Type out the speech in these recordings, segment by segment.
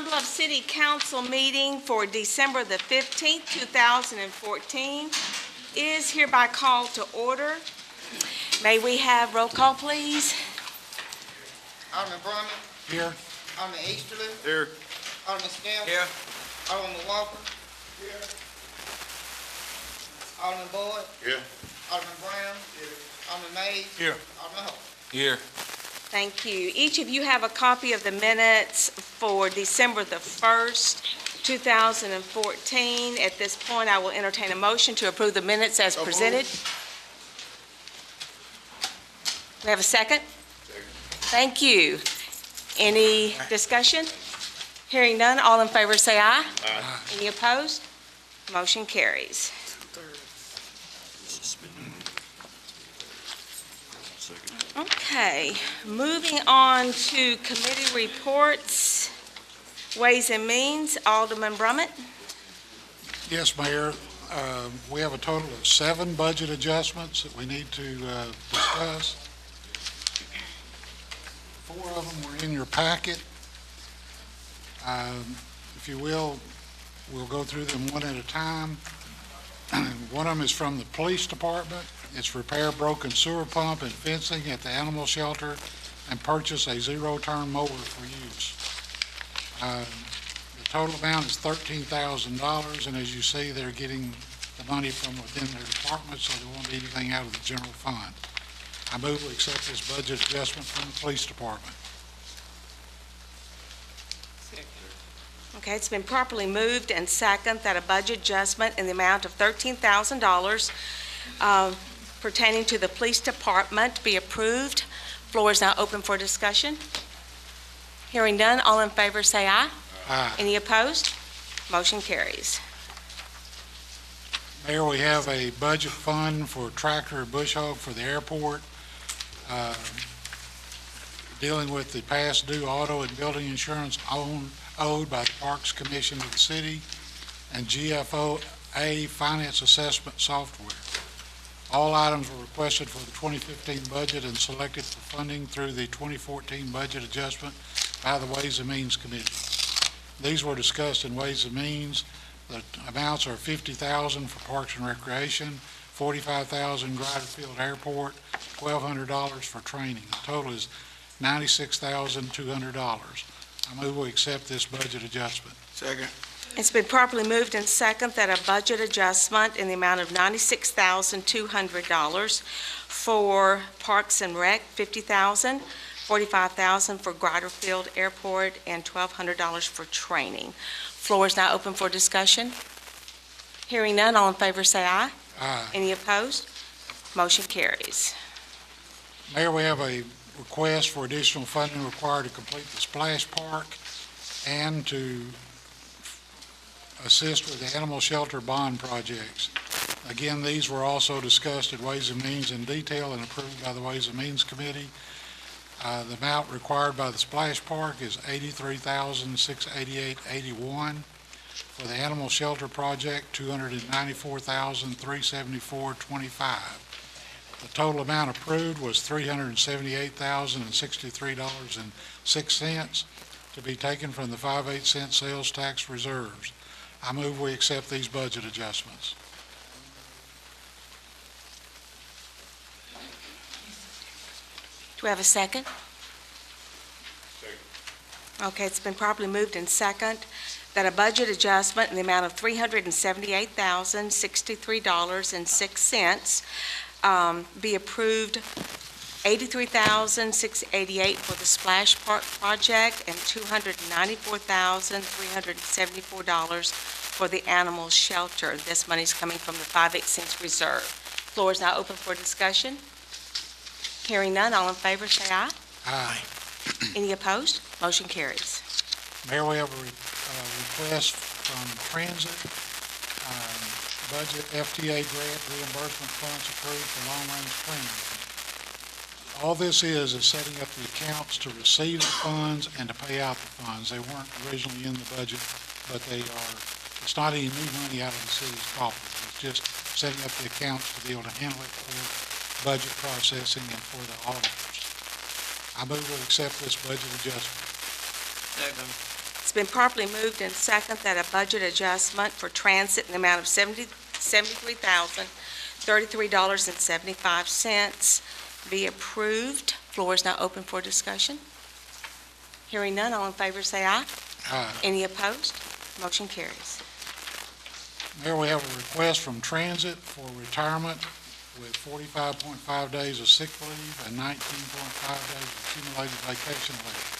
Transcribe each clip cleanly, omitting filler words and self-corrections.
Pine Bluff City Council meeting for December the 15th, 2014 is hereby called to order. May we have roll call, please? Alderman Brumman. Here. Alderman Easterly. Here. Alderman Snell. Here. Alderman Walker. Here. Alderman Boyd. Here. Alderman Brown. Here. Alderman Mays. Here. Alderman Hope. Here. Thank you. Each of you have a copy of the minutes for December the 1st, 2014. At this point, I will entertain a motion to approve the minutes as presented. We have a second? Thank you. Any discussion? Hearing none, all in favor say aye. Aye. Any opposed? Motion carries. Okay, moving on to committee reports, Ways and Means, Alderman Brummett. Yes, Mayor. We have a total of 7 budget adjustments that we need to discuss. 4 of them were in your packet. If you will, we'll go through them one at a time. One of them is from the police department. It's repair broken sewer pump and fencing at the animal shelter and purchase a zero-turn mower for use. The total amount is $13,000, and as you see, they're getting the money from within their department, so there won't be anything out of the general fund. I move we accept this budget adjustment from the police department. Okay, it's been properly moved and second that a budget adjustment in the amount of $13,000 pertaining to the police department be approved. Floor is now open for discussion. Hearing none, all in favor say aye. Aye. Any opposed? Motion carries. Mayor, we have a budget fund for tractor and bush hog for the airport, dealing with the past due auto and building insurance owed by the Parks Commission to the city and GFOA finance assessment software. All items were requested for the 2015 budget and selected for funding through the 2014 budget adjustment by the Ways and Means Committee. These were discussed in Ways and Means. The amounts are $50,000 for Parks and Recreation, $45,000 Griderfield Airport, $1,200 for training. The total is $96,200. I move we accept this budget adjustment. Second. It's been properly moved and second that a budget adjustment in the amount of $96,200 for Parks and Rec, $50,000, $45,000 for Griderfield Airport, and $1,200 for training. Floor is now open for discussion. Hearing none, all in favor say aye. Aye. Any opposed? Motion carries. Mayor, we have a request for additional funding required to complete the splash park and to assist with the animal shelter bond projects. Again, these were also discussed at Ways and Means in detail and approved by the Ways and Means Committee. The amount required by the splash park is $83,688.81. For the animal shelter project, $294,374.25. The total amount approved was $378,063.06 to be taken from the 5/8 cent sales tax reserves. I move we accept these budget adjustments. Do we have a second? Second. Okay, it's been properly moved and second that a budget adjustment in the amount of $378,063.06 be approved. $83,688 for the splash park project and $294,374 for the animal shelter. This money is coming from the 5/8 cents reserve. Floor is now open for discussion. Hearing none, all in favor say aye. Aye. Any opposed? Motion carries. Mayor, we have a request from Transit, budget FTA grant reimbursement funds approved for long-range planning. All this is setting up the accounts to receive the funds and to pay out the funds. They weren't originally in the budget, but it's not any new money out of the city's coffers. It's just setting up the accounts to be able to handle it for budget processing and for the auditors. I move we accept this budget adjustment. Second. It's been properly moved and second that a budget adjustment for transit in the amount of $73,033.75 be approved. Floor is now open for discussion. Hearing none, all in favor say aye. Aye. Any opposed? Motion carries. Mayor, we have a request from Transit for retirement with 45.5 days of sick leave and 19.5 days of accumulated vacation leave.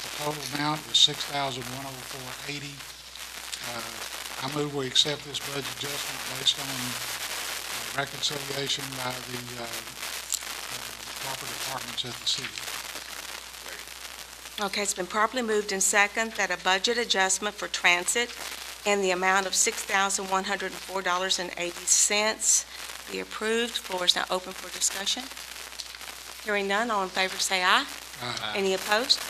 The total amount is $6,104.80. I move we accept this budget adjustment based on reconciliation by the proper departments at the city. Okay, it's been properly moved and second that a budget adjustment for transit in the amount of $6,104.80 be approved. Floor is now open for discussion. Hearing none, all in favor say aye. Aye. Any opposed?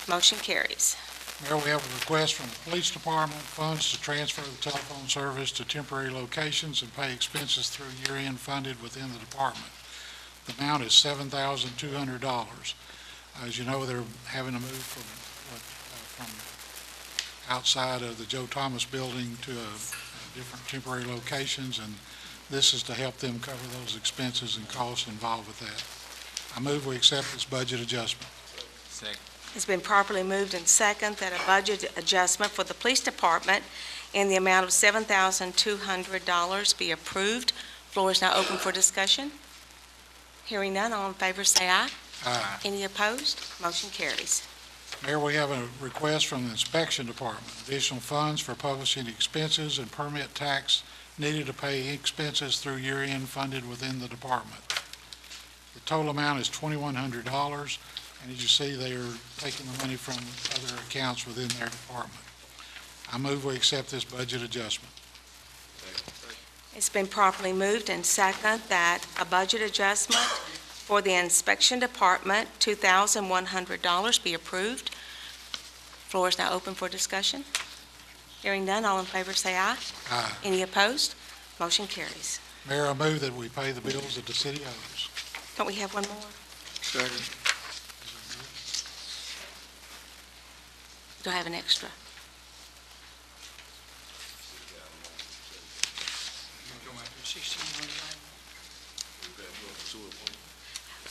Motion carries. Mayor, we have a request from the police department, funds to transfer the telephone service to temporary locations and pay expenses through year-end funded within the department. The amount is $7,200. As you know, they're having to move from outside of the Joe Thomas building to different temporary locations, and this is to help them cover those expenses and costs involved with that. I move we accept this budget adjustment. Second. It's been properly moved and second that a budget adjustment for the police department in the amount of $7,200 be approved. Floor is now open for discussion. Hearing none, all in favor say aye. Aye. Any opposed? Motion carries. Mayor, we have a request from the inspection department, additional funds for publishing expenses and permit tax needed to pay expenses through year-end funded within the department. The total amount is $2,100, and as you see, they are taking the money from other accounts within their department. I move we accept this budget adjustment. It's been properly moved and second that a budget adjustment for the inspection department, $2,100 be approved. Floor is now open for discussion. Hearing none, all in favor say aye. Aye. Any opposed? Motion carries. Mayor, I move that we pay the bills that the city owes. Don't we have one more? Second. Do I have an extra?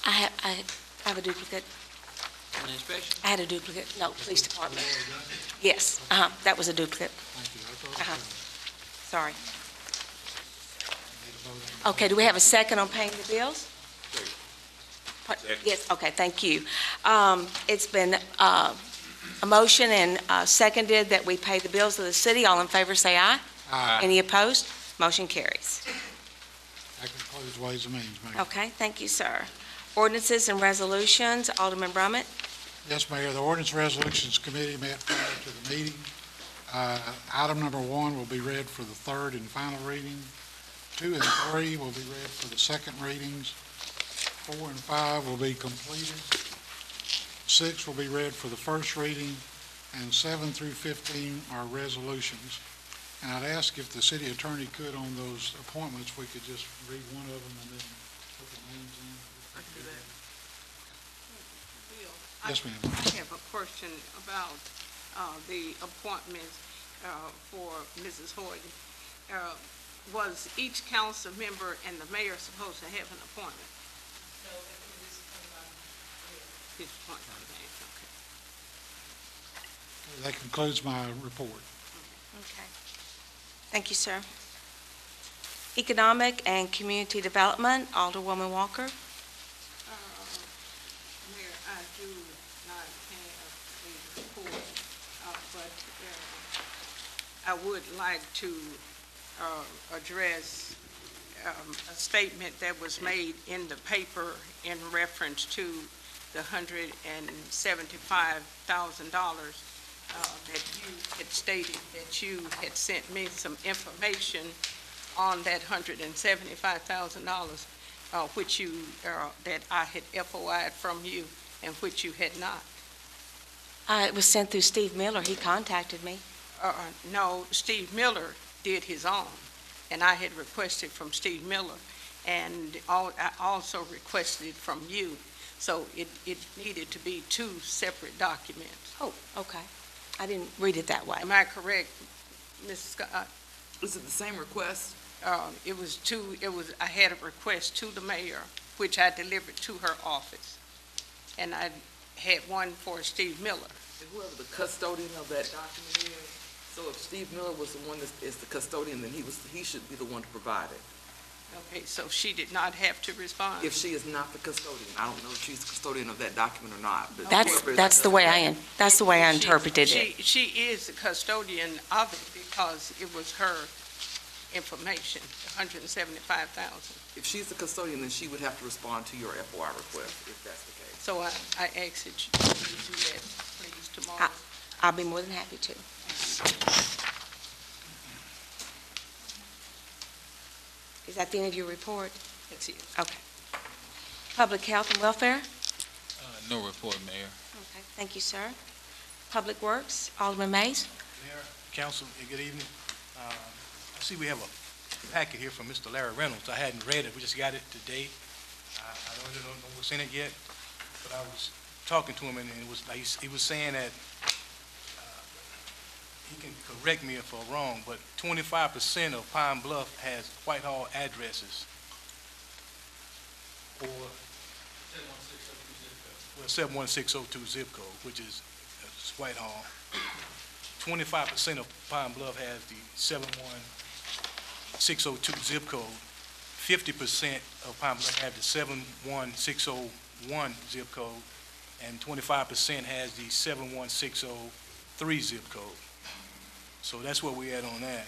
I have a duplicate. On the inspection? I had a duplicate. No, police department. Yes, that was a duplicate. Thank you. I thought Sorry. we need to vote on it. Okay, do we have a second on paying the bills? Second. Yes, okay, thank you. It's been a motion and seconded that we pay the bills of the city. All in favor say aye. Aye. Any opposed? Motion carries. That concludes Ways and Means, Mayor. Okay, thank you, sir. Ordinances and resolutions, Alderman Brummett. Yes, Mayor, the Ordinance Resolutions Committee met prior to the meeting. Item number 1 will be read for the third and final reading. 2 and 3 will be read for the second readings. 4 and 5 will be completed. 6 will be read for the first reading, and 7 through 15 are resolutions. And I'd ask if the city attorney could, on those appointments, we could just read one of them and then put the names in. I can do that. Bill, Yes, ma'am. I have a question about the appointment for Mrs. Horton. Was each council member and the mayor supposed to have an appointment? No, this is appointed by the mayor. Okay. That concludes my report. Okay. Thank you, sir. Economic and Community Development, Alderwoman Walker. Mayor, I do not have a report, but I would like to address a statement that was made in the paper in reference to the $175,000 that you had stated that you had sent me some information on that $175,000, which you, that I had FOI'd from you and which you had not. It was sent through Steve Miller. He contacted me. No, Steve Miller did his own, and I had requested from Steve Miller, and I also requested it from you. So it needed to be two separate documents. Oh, okay. I didn't read it that way. Am I correct, Ms. Scott? Is it the same request? I had a request to the mayor, which I delivered to her office. And I had one for Steve Miller. Whoever the custodian of that document is, so if Steve Miller was the one that is the custodian, then he should be the one to provide it. Okay, so she did not have to respond? If she is not the custodian, I don't know if she's the custodian of that document or not, but That's whoever is that's the way I interpreted it. She is the custodian of it because it was her information, $175,000. If she's the custodian, then she would have to respond to your FOI request, if that's the case. So I asked that you do that, please, tomorrow. I'll be more than happy to. Is that the end of your report? That's it. Okay. Public Health and Welfare? No report, Mayor. Okay, thank you, sir. Public Works, Alderman Mays? Mayor, Council, good evening. I see we have a packet here from Mr. Larry Reynolds. I hadn't read it, we just got it today. I don't really know what's in it yet, but I was talking to him, and it was, he was saying that, he can correct me if I'm wrong, but 25% of Pine Bluff has Whitehall addresses. Or 71602 zip code, which is Whitehall. 25% of Pine Bluff has the 71602 zip code. 50% of Pine Bluff have the 71601 zip code, and 25% has the 71603 zip code. So that's where we're at on that.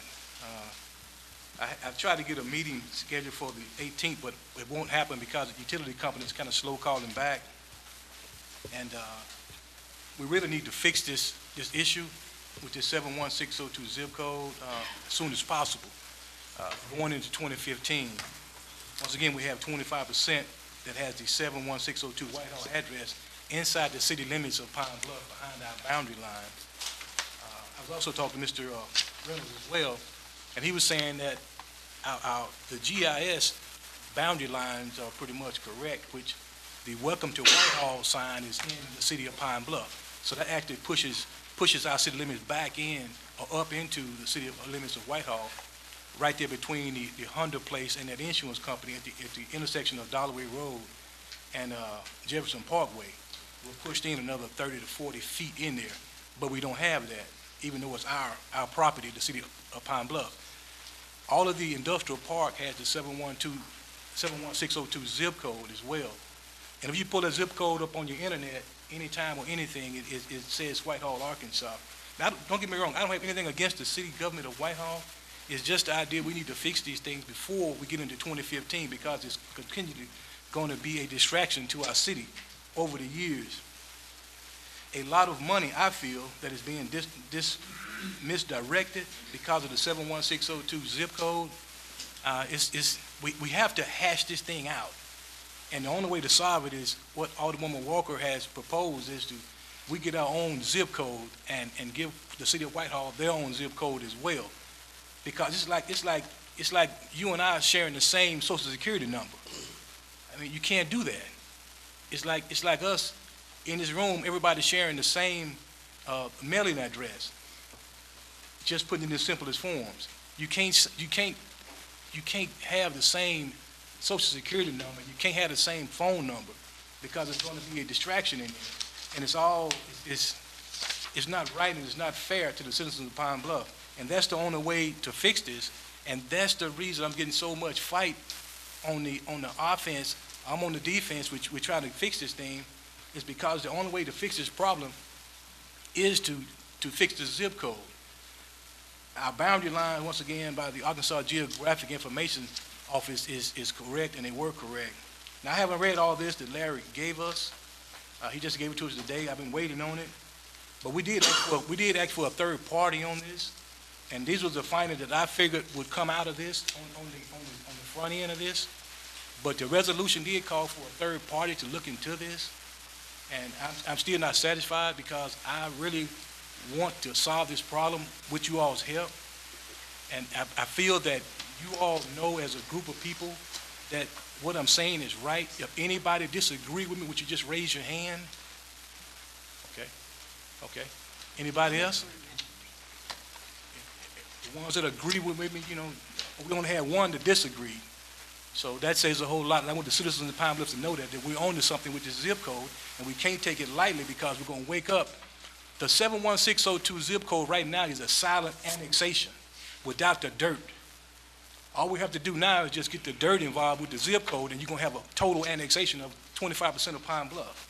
I've tried to get a meeting scheduled for the 18th, but it won't happen because the utility company is kind of slow calling back. And we really need to fix this issue with this 71602 zip code as soon as possible, going into 2015. Once again, we have 25% that has the 71602 Whitehall address inside the city limits of Pine Bluff behind our boundary line. I was also talking to Mr. Reynolds as well, and he was saying that the GIS boundary lines are pretty much correct, which the Welcome to Whitehall sign is in the city of Pine Bluff. So that actually pushes our city limits back in or up into the city limits of Whitehall, right there between the Honda place and that insurance company at the intersection of Dollaway Road and Jefferson Parkway. We're pushed in another 30 to 40 feet in there, but we don't have that, even though it's our property, the city of Pine Bluff. All of the industrial park has the 71602 zip code as well. And if you pull a zip code up on your internet, anytime or anything, it says Whitehall, Arkansas. Now, don't get me wrong, I don't have anything against the city government of Whitehall. It's just the idea we need to fix these things before we get into 2015 because it's continually going to be a distraction to our city over the years. A lot of money, I feel, that is being misdirected because of the 71602 zip code. We have to hash this thing out. And the only way to solve it is what Alderwoman Walker has proposed is we get our own zip code and give the city of Whitehall their own zip code as well. Because it's like you and I sharing the same social security number. I mean, you can't do that. It's like us in this room, everybody sharing the same mailing address. Just putting it in the simplest forms. You can't have the same social security number. You can't have the same phone number because it's going to be a distraction in there. And it's not right and it's not fair to the citizens of Pine Bluff. And that's the only way to fix this. And that's the reason I'm getting so much fight on the offense. I'm on the defense, which we're trying to fix this thing, is because the only way to fix this problem is to fix the zip code. Our boundary line, once again, by the Arkansas Geographic Information Office is correct, and they were correct. Now, I haven't read all this that Larry gave us. He just gave it to us today. I've been waiting on it. But we did ask for a third party on this, and these was the findings that I figured would come out of this on the front end of this. But the resolution did call for a third party to look into this, and I'm still not satisfied because I really want to solve this problem with you all's help. And I feel that you all know as a group of people that what I'm saying is right. If anybody disagree with me, would you just raise your hand? Okay. Anybody else? The ones that agree with me, we only had one that disagreed. So that says a whole lot, and I want the citizens of Pine Bluff to know that we're on to something with this zip code, and we can't take it lightly because we're going to wake up. The 71602 zip code right now is a silent annexation without the dirt. All we have to do now is just get the dirt involved with the zip code, and you're going to have a total annexation of 25% of Pine Bluff.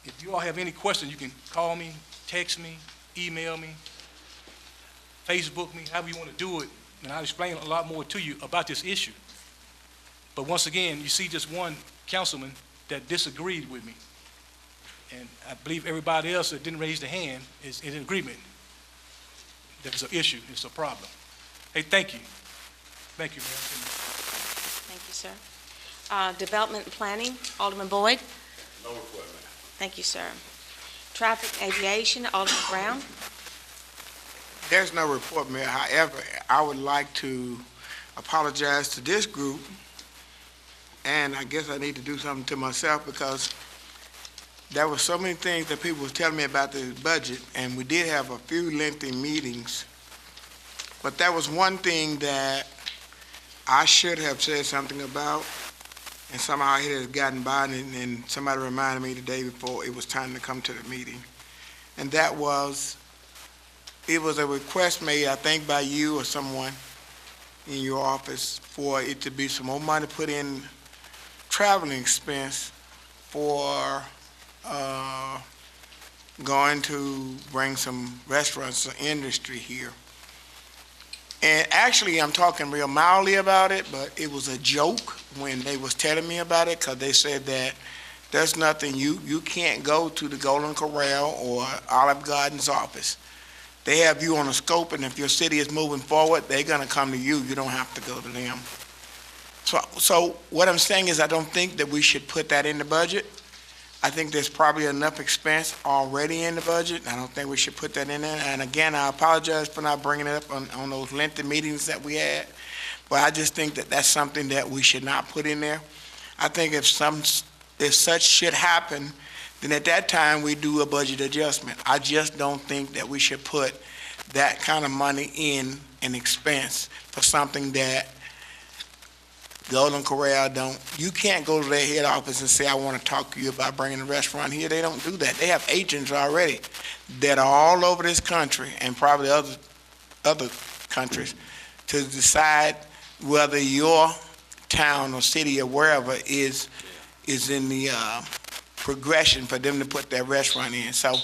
If you all have any questions, you can call me, text me, email me, Facebook me, however you want to do it, and I'll explain a lot more to you about this issue. But once again, you see just one councilman that disagreed with me. And I believe everybody else that didn't raise their hand is in agreement. There's an issue, it's a problem. Hey, thank you. Thank you, Mayor. Thank you, sir. Development and Planning, Alderman Boyd. No report, Mayor. Thank you, sir. Traffic Aviation, Alderman Brown. There's no report, Mayor. However, I would like to apologize to this group, and I guess I need to do something to myself because there were so many things that people was telling me about the budget, and we did have a few lengthy meetings. But there was one thing that I should have said something about, and somehow it has gotten by, and somebody reminded me the day before it was time to come to the meeting. And that was, it was a request made, I think, by you or someone in your office for it to be some more money put in traveling expense for going to bring some restaurants or industry here. And actually, I'm talking real mildly about it, but it was a joke when they was telling me about it, because they said that there's nothing, you can't go to the Golden Corral or Olive Garden's office. They have you on a scope, and if your city is moving forward, they're gonna come to you. You don't have to go to them. So what I'm saying is I don't think that we should put that in the budget. I think there's probably enough expense already in the budget. I don't think we should put that in there. And again, I apologize for not bringing it up on those lengthy meetings that we had. But I just think that that's something that we should not put in there. I think if such should happen, then at that time we do a budget adjustment. I just don't think that we should put that kind of money in an expense for something that Golden Corral don't. You can't go to their head office and say, I want to talk to you about bringing a restaurant here. They don't do that. They have agents already that are all over this country and probably other countries to decide whether your town or city or wherever is in the progression for them to put their restaurant in. So,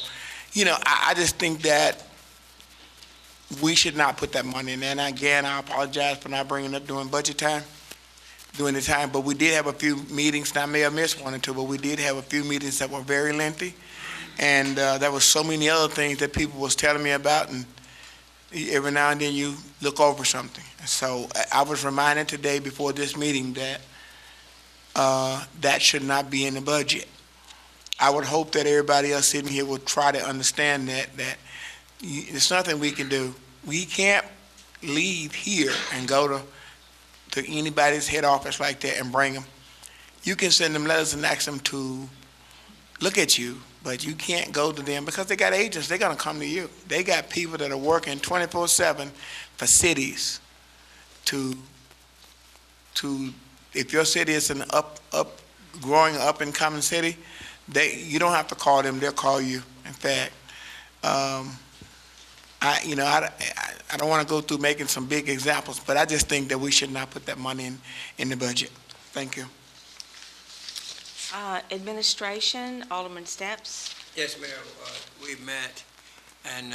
I just think that we should not put that money in there. And again, I apologize for not bringing it up during budget time. During the time, but we did have a few meetings, and I may have missed one or two, but we did have a few meetings that were very lengthy, and there was so many other things that people was telling me about, and every now and then you look over something. So I was reminded today before this meeting that that should not be in the budget. I would hope that everybody else sitting here will try to understand that there's nothing we can do. We can't leave here and go to anybody's head office like that and bring them. You can send them letters and ask them to look at you, but you can't go to them because they got agents. They're going to come to you. They got people that are working 24/7 for cities to if your city is an growing up and coming city, you don't have to call them. They'll call you. In fact, I don't want to go through making some big examples, but I just think that we should not put that money in the budget. Thank you. Administration, Alderman Steps. Yes, Mayor, we met, and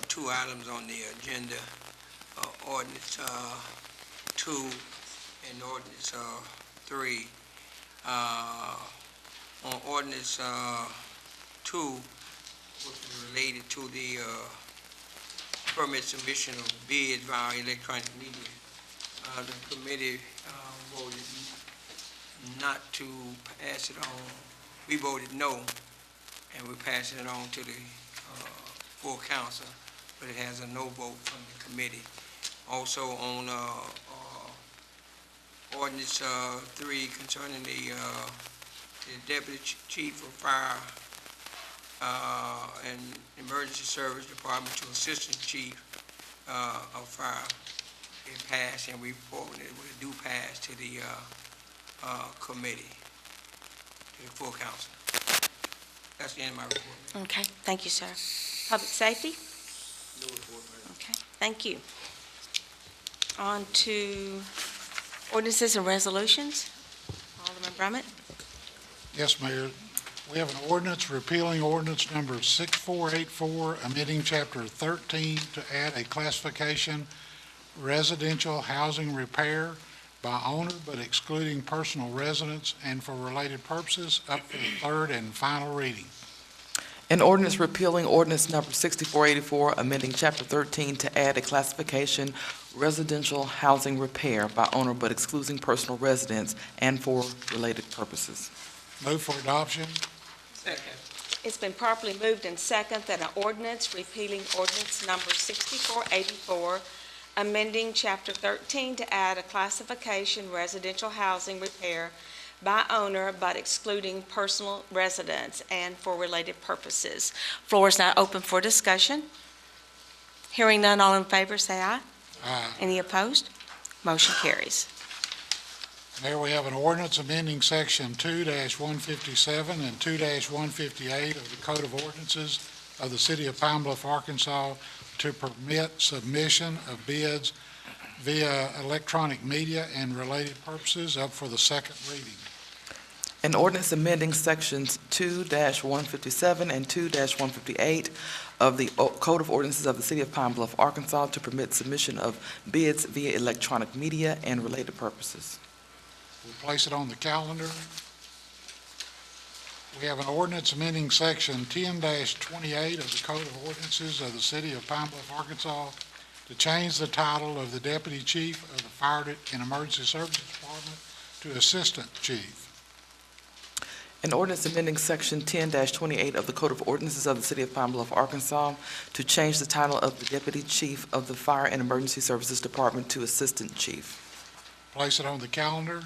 two items on the agenda, ordinance 2 and ordinance 3. On ordinance 2, which is related to the permit submission of bids via electronic media. The committee voted not to pass it on. We voted no, and we're passing it on to the full council, but it has a no vote from the committee. Also on ordinance 3 concerning the deputy chief of fire and Emergency Service Department to Assistant Chief of Fire. It passed, and we forwarded it with a due pass to the committee, to the full council. That's the end of my report. Okay, thank you, sir. Public safety? No report, Mayor. Okay, thank you. On to ordinances and resolutions. Alderman Brummett? Yes, Mayor. We have an ordinance repealing ordinance number 6484, amending Chapter 13 to add a classification residential housing repair by owner but excluding personal residence and for related purposes, up for the third and final reading. An ordinance repealing ordinance number 6484, amending Chapter 13 to add a classification residential housing repair by owner but excluding personal residence and for related purposes. Move for adoption. Second. It's been properly moved and second that an ordinance repealing ordinance number 6484, amending Chapter 13 to add a classification residential housing repair by owner but excluding personal residence and for related purposes. Floor is now open for discussion. Hearing none, all in favor, say aye. Aye. Any opposed? Motion carries. Mayor, we have an ordinance amending Section 2-157 and 2-158 of the Code of Ordinances of the City of Pine Bluff, Arkansas, to permit submission of bids via electronic media and related purposes, up for the second reading. An ordinance amending Sections 2-157 and 2-158 of the Code of Ordinances of the City of Pine Bluff, Arkansas, to permit submission of bids via electronic media and related purposes. We'll place it on the calendar. We have an ordinance amending Section 10-28 of the Code of Ordinances of the City of Pine Bluff, Arkansas, to change the title of the Deputy Chief of the Fire and Emergency Services Department to Assistant Chief. An ordinance amending Section 10-28 of the Code of Ordinances of the City of Pine Bluff, Arkansas, to change the title of the Deputy Chief of the Fire and Emergency Services Department to Assistant Chief. Place it on the calendar.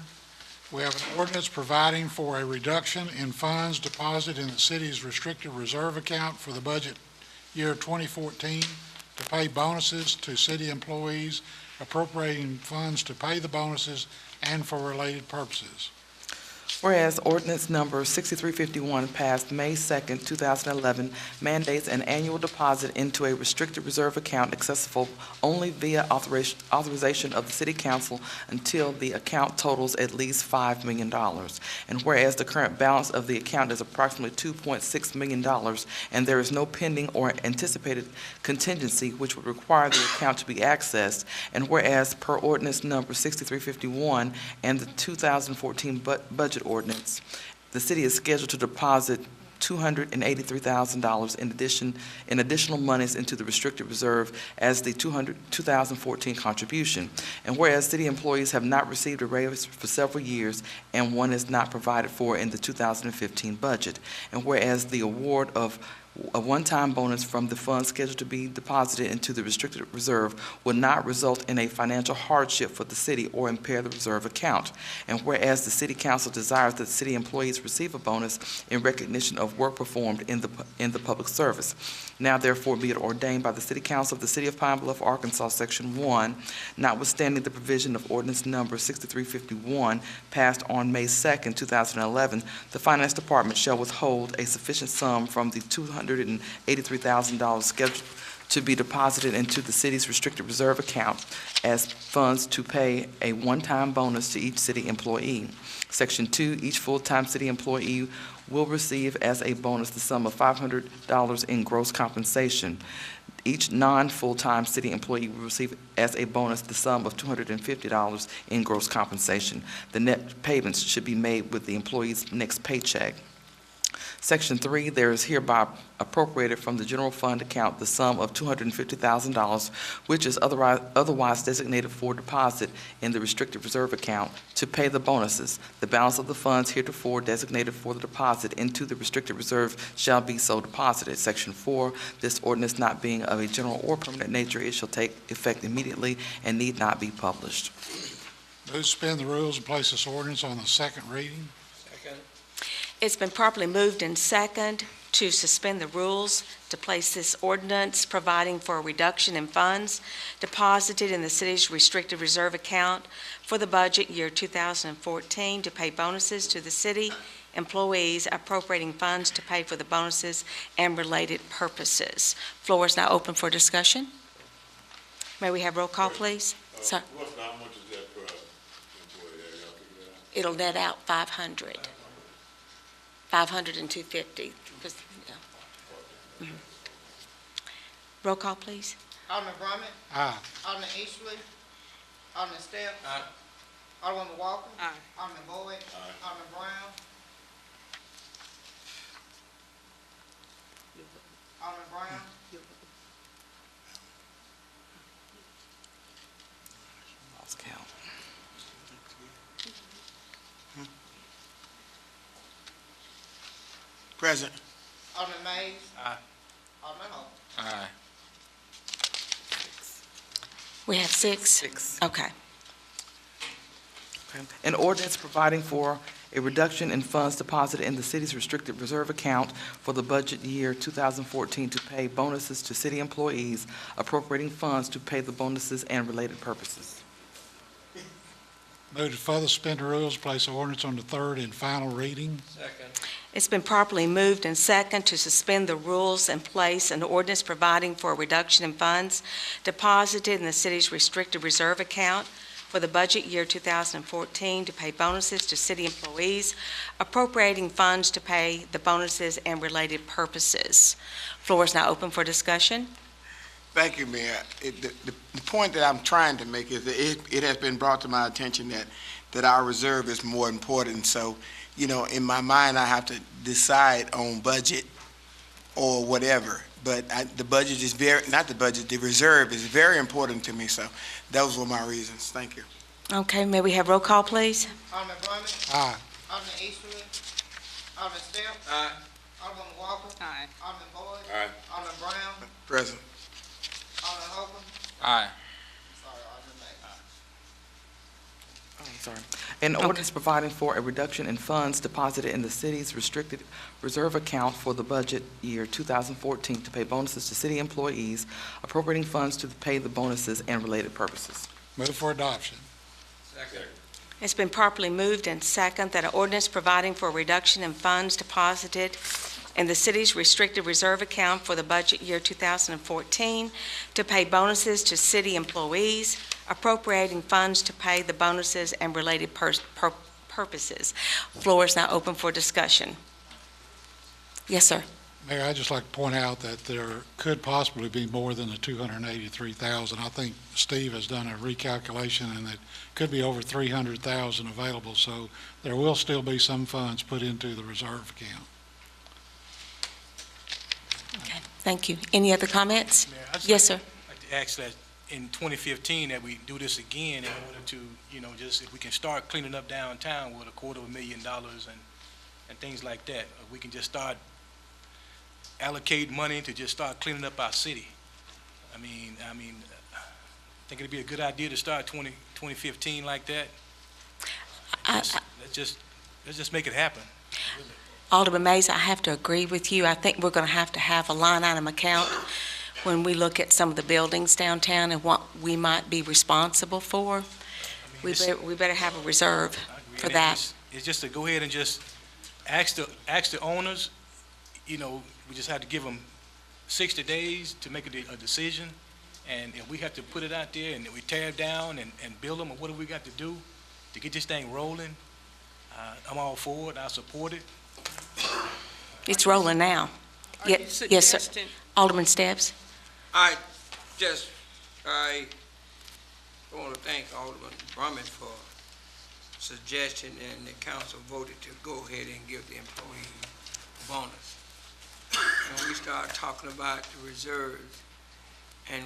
We have an ordinance providing for a reduction in funds deposited in the city's restricted reserve account for the budget year 2014 to pay bonuses to city employees, appropriating funds to pay the bonuses and for related purposes. Whereas ordinance number 6351 passed May 2nd, 2011, mandates an annual deposit into a restricted reserve account accessible only via authorization of the City Council until the account totals at least $5 million. And whereas the current balance of the account is approximately $2.6 million, and there is no pending or anticipated contingency which would require the account to be accessed, and whereas per ordinance number 6351 and the 2014 budget ordinance, the city is scheduled to deposit $283,000 in additional monies into the restricted reserve as the 2014 contribution. And whereas city employees have not received a raise for several years and one is not provided for in the 2015 budget. And whereas the award of a one-time bonus from the funds scheduled to be deposited into the restricted reserve will not result in a financial hardship for the city or impair the reserve account. And whereas the City Council desires that city employees receive a bonus in recognition of work performed in the public service. Now therefore be it ordained by the City Council of the City of Pine Bluff, Arkansas, Section 1, notwithstanding the provision of ordinance number 6351 passed on May 2nd, 2011, the Finance Department shall withhold a sufficient sum from the $283,000 scheduled to be deposited into the city's restricted reserve account as funds to pay a one-time bonus to each city employee. Section 2, each full-time city employee will receive as a bonus the sum of $500 in gross compensation. Each non-full-time city employee will receive as a bonus the sum of $250 in gross compensation. The net payments should be made with the employee's next paycheck. Section 3, there is hereby appropriated from the general fund account the sum of $250,000, which is otherwise designated for deposit in the restricted reserve account to pay the bonuses. The balance of the funds heretofore designated for the deposit into the restricted reserve shall be so deposited. Section 4, this ordinance not being of a general or permanent nature, it shall take effect immediately and need not be published. Move to suspend the rules and place this ordinance on the second reading. It's been properly moved and second to suspend the rules, to place this ordinance providing for a reduction in funds deposited in the city's restricted reserve account for the budget year 2014 to pay bonuses to the city employees, appropriating funds to pay for the bonuses and related purposes. Floor is now open for discussion. May we have roll call, please? Sir. How much is that per employee there? Y'all figure that out? It'll net out 500. 500 and 250. Roll call, please. Alderman Brumman. Aye. Alderman Easterly. Alderman Steph. Aye. Alderwoman Walker. Aye. Alderman Boyd. Alderman Brown. Alderman Brown. Lost count. Present. Alderman Mays. Aye. Alderman Hope. Aye. We have 6? 6. Okay. An ordinance providing for a reduction in funds deposited in the city's restricted reserve account for the budget year 2014 to pay bonuses to city employees, appropriating funds to pay the bonuses and related purposes. Move to further suspend the rules, place the ordinance on the third and final reading. Second. It's been properly moved and second to suspend the rules and place an ordinance providing for a reduction in funds deposited in the city's restricted reserve account for the budget year 2014 to pay bonuses to city employees, appropriating funds to pay the bonuses and related purposes. Floor is now open for discussion. Thank you, Mayor. The point that I'm trying to make is that it has been brought to my attention that our reserve is more important. So, you know, in my mind, I have to decide on budget or whatever. But the budget is the reserve is very important to me. So those were my reasons. Thank you. Okay, may we have roll call, please? Alderman Brumman. Aye. Alderman Easterly. Alderman Steph. Aye. Alderwoman Walker. Aye. Alderman Boyd. Aye. Alderman Brown. Present. Alderman Holcomb. Aye. Sorry, Alderman Mays. I'm sorry. An ordinance providing for a reduction in funds deposited in the city's restricted reserve account for the budget year 2014 to pay bonuses to city employees, appropriating funds to pay the bonuses and related purposes. Move for adoption. Second. It's been properly moved and second that an ordinance providing for a reduction in funds deposited in the city's restricted reserve account for the budget year 2014 to pay bonuses to city employees, appropriating funds to pay the bonuses and related purposes. Floor is now open for discussion. Yes, sir. Mayor, I'd just like to point out that there could possibly be more than the 283,000. I think Steve has done a recalculation, and it could be over 300,000 available, so there will still be some funds put into the reserve account. Okay, thank you. Any other comments? Mayor, I'd Yes, sir. like to ask that in 2015 that we do this again in order to, just if we can start cleaning up downtown with $250,000 and things like that. We can just start allocate money to just start cleaning up our city. I think it'd be a good idea to start 2015 like that. Let's just make it happen. Alderman Mays, I have to agree with you. I think we're going to have a line item account when we look at some of the buildings downtown and what we might be responsible for. We better have a reserve for that. It's just to go ahead and just ask the owners, we just have to give them 60 days to make a decision, and if we have to put it out there and we tear it down and build them, or what do we got to do to get this thing rolling, I'm all for it. I support it. It's rolling now. Are you Yes, sir. suggesting- Alderman Stebbs? I want to thank Alderman Brumman for suggestion, and the council voted to go ahead and give the employee bonus. And we start talking about the reserves, and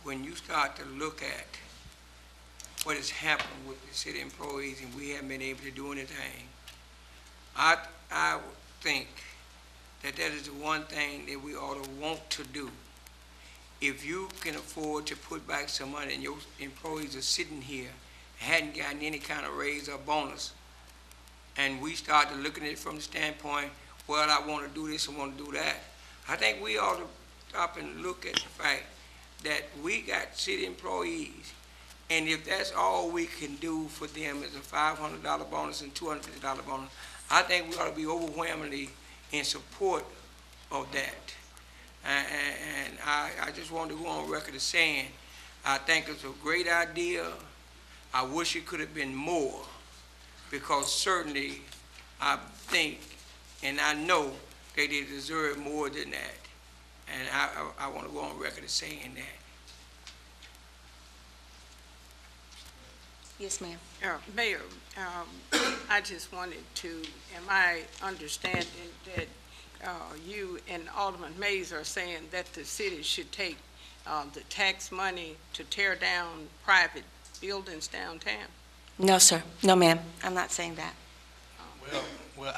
when you start to look at what has happened with the city employees and we haven't been able to do anything, I would think that is the one thing that we ought to want to do. If you can afford to put back some money and your employees are sitting here, hadn't gotten any kind of raise or bonus, and we started looking at it from the standpoint, well, I want to do this, I want to do that. I think we ought to stop and look at the fact that we got city employees, and if that's all we can do for them is a $500 bonus and $250 bonus, I think we ought to be overwhelmingly in support of that. And I just want to go on record as saying, I think it's a great idea. I wish it could have been more, because certainly I think and I know that they deserve more than that. And I want to go on record as saying that. Yes, ma'am. Mayor, I just wanted to, am I understanding that you and Alderman Mays are saying that the city should take the tax money to tear down private buildings downtown? No, sir. No, ma'am. I'm not saying that. Well,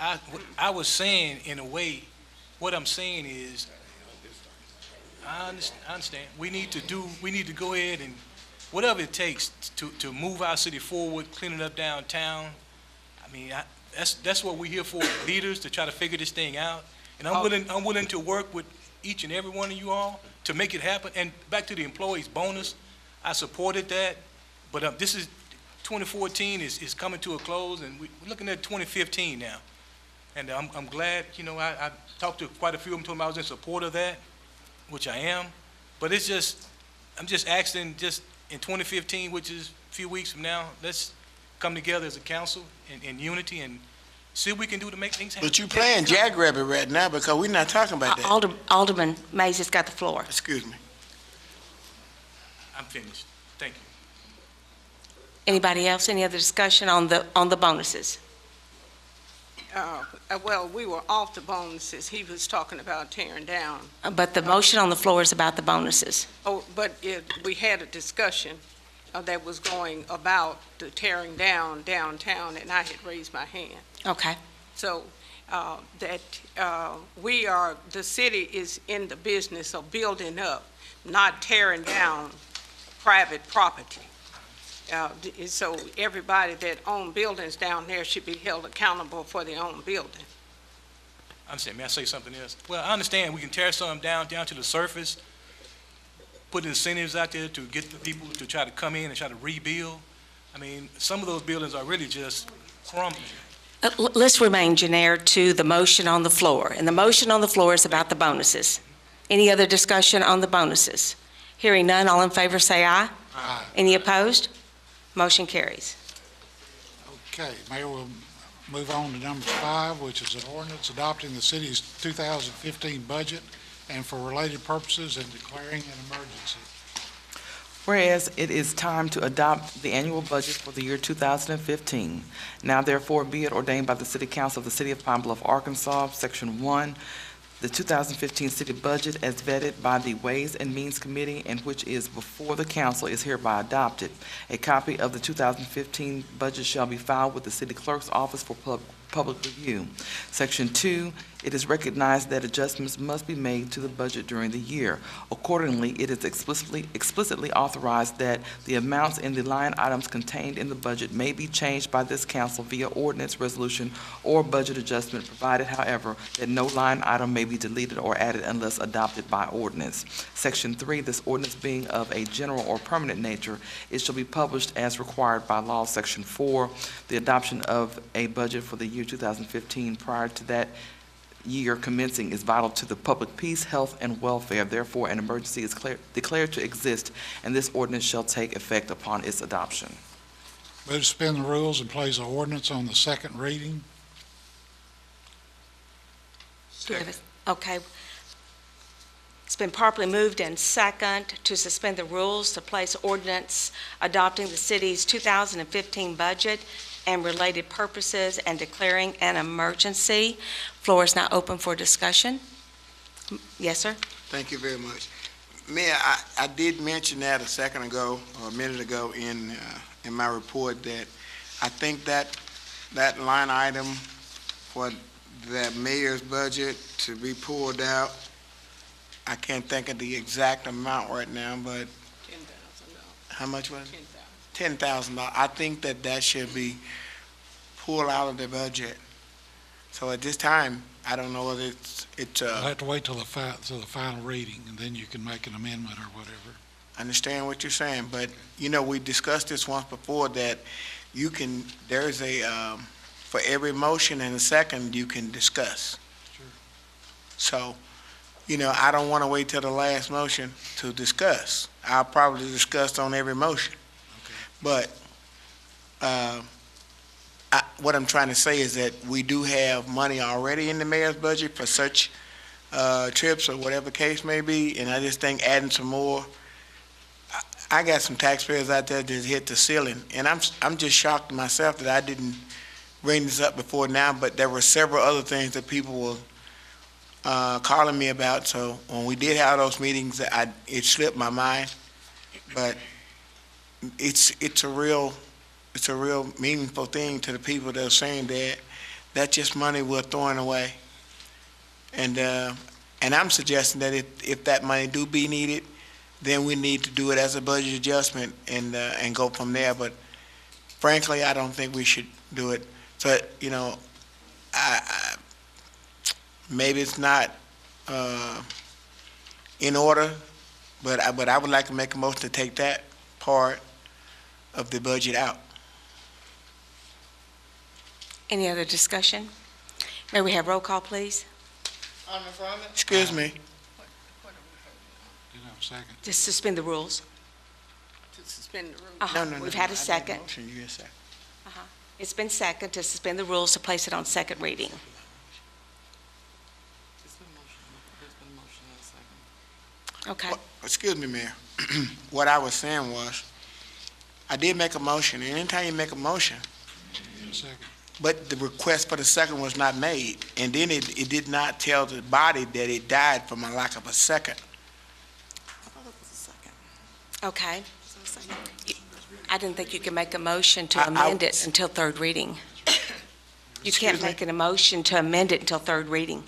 I was saying, in a way, what I'm saying is, I understand. We need to go ahead and, whatever it takes to move our city forward, clean it up downtown. I mean, that's what we're here for, leaders, to try to figure this thing out. And I'm willing to work with each and every one of you all to make it happen. And back to the employees bonus, I supported that, but this is 2014 is coming to a close, and we're looking at 2015 now. And I'm glad, I talked to quite a few of them, told them I was in support of that, which I am. But I'm just asking, just in 2015, which is a few weeks from now, let's come together as a council in unity and see what we can do to make things happen. But you playing jackrabbit right now, because we're not talking about that. Alderman Mays has got the floor. Excuse me. I'm finished. Thank you. Anybody else? Any other discussion on the bonuses? Well, we were off the bonuses. He was talking about tearing down. But the motion on the floor is about the bonuses. Oh, but we had a discussion that was going about the tearing down downtown, and I had raised my hand. Okay. So the city is in the business of building up, not tearing down private property. So everybody that own buildings down there should be held accountable for their own building. I understand. May I say something else? Well, I understand we can tear some down to the surface, put incentives out there to get the people to try to come in and try to rebuild. I mean, some of those buildings are really just crumbling. Let's remain generic to the motion on the floor. And the motion on the floor is about the bonuses. Any other discussion on the bonuses? Hearing none, all in favor say aye. Aye. Any opposed? Motion carries. Okay, Mayor, we'll move on to number 5, which is an ordinance adopting the city's 2015 budget and for related purposes and declaring an emergency. Whereas it is time to adopt the annual budget for the year 2015. Now therefore be it ordained by the City Council of the City of Pine Bluff, Arkansas, Section 1, the 2015 city budget as vetted by the Ways and Means Committee and which is before the council is hereby adopted. A copy of the 2015 budget shall be filed with the city clerk's office for public review. Section 2, it is recognized that adjustments must be made to the budget during the year. Accordingly, it is explicitly authorized that the amounts in the line items contained in the budget may be changed by this council via ordinance, resolution, or budget adjustment, provided, however, that no line item may be deleted or added unless adopted by ordinance. Section 3, this ordinance being of a general or permanent nature, it shall be published as required by law. Section 4, the adoption of a budget for the year 2015 prior to that year commencing is vital to the public peace, health, and welfare. Therefore, an emergency is declared to exist, and this ordinance shall take effect upon its adoption. Move to suspend the rules and place an ordinance on the second reading. Okay. It's been properly moved and second to suspend the rules to place ordinance adopting the city's 2015 budget and related purposes and declaring an emergency. Floor is now open for discussion. Yes, sir. Thank you very much. Mayor, I did mention that a second ago, or a minute ago in my report, that I think that line item for the mayor's budget to be pulled out, I can't think of the exact amount right now, but $10,000. how much was it? $10,000. $10,000. I think that should be pulled out of the budget. So at this time, I don't know whether it's, You'll have to wait till the final reading, and then you can make an amendment or whatever. I understand what you're saying, but, we discussed this once before, that there's for every motion and a second, you can discuss. Sure. So, I don't want to wait till the last motion to discuss. I'll probably discuss on every motion. Okay. But what I'm trying to say is that we do have money already in the mayor's budget for such trips or whatever case may be, and I just think adding some more, I got some taxpayers out there that hit the ceiling, and I'm just shocked myself that I didn't bring this up before now, but there were several other things that people were calling me about, so when we did have those meetings, it slipped my mind, but it's a real meaningful thing to the people that are saying that that's just money we're throwing away. And I'm suggesting that if that money do be needed, then we need to do it as a budget adjustment and go from there. But frankly, I don't think we should do it. So, maybe it's not in order, but I would like to make a motion to take that part of the budget out. Any other discussion? May we have roll call, please? Alderman Furman, Excuse me. Didn't have a second. Just suspend the rules. To suspend the rules. No. We've had a I made second. motion, you get a second. It's been second to suspend the rules to place it on second reading. Okay. Well, excuse me, Mayor. What I was saying was, I did make a motion, and anytime you make a motion, Second. but the request for the second was not made, and then it did not tell the body that it died from a lack of a second. Okay. I didn't think you could make a motion to I- amend it until third reading. You can't Excuse me? make an emotion to amend it until third reading.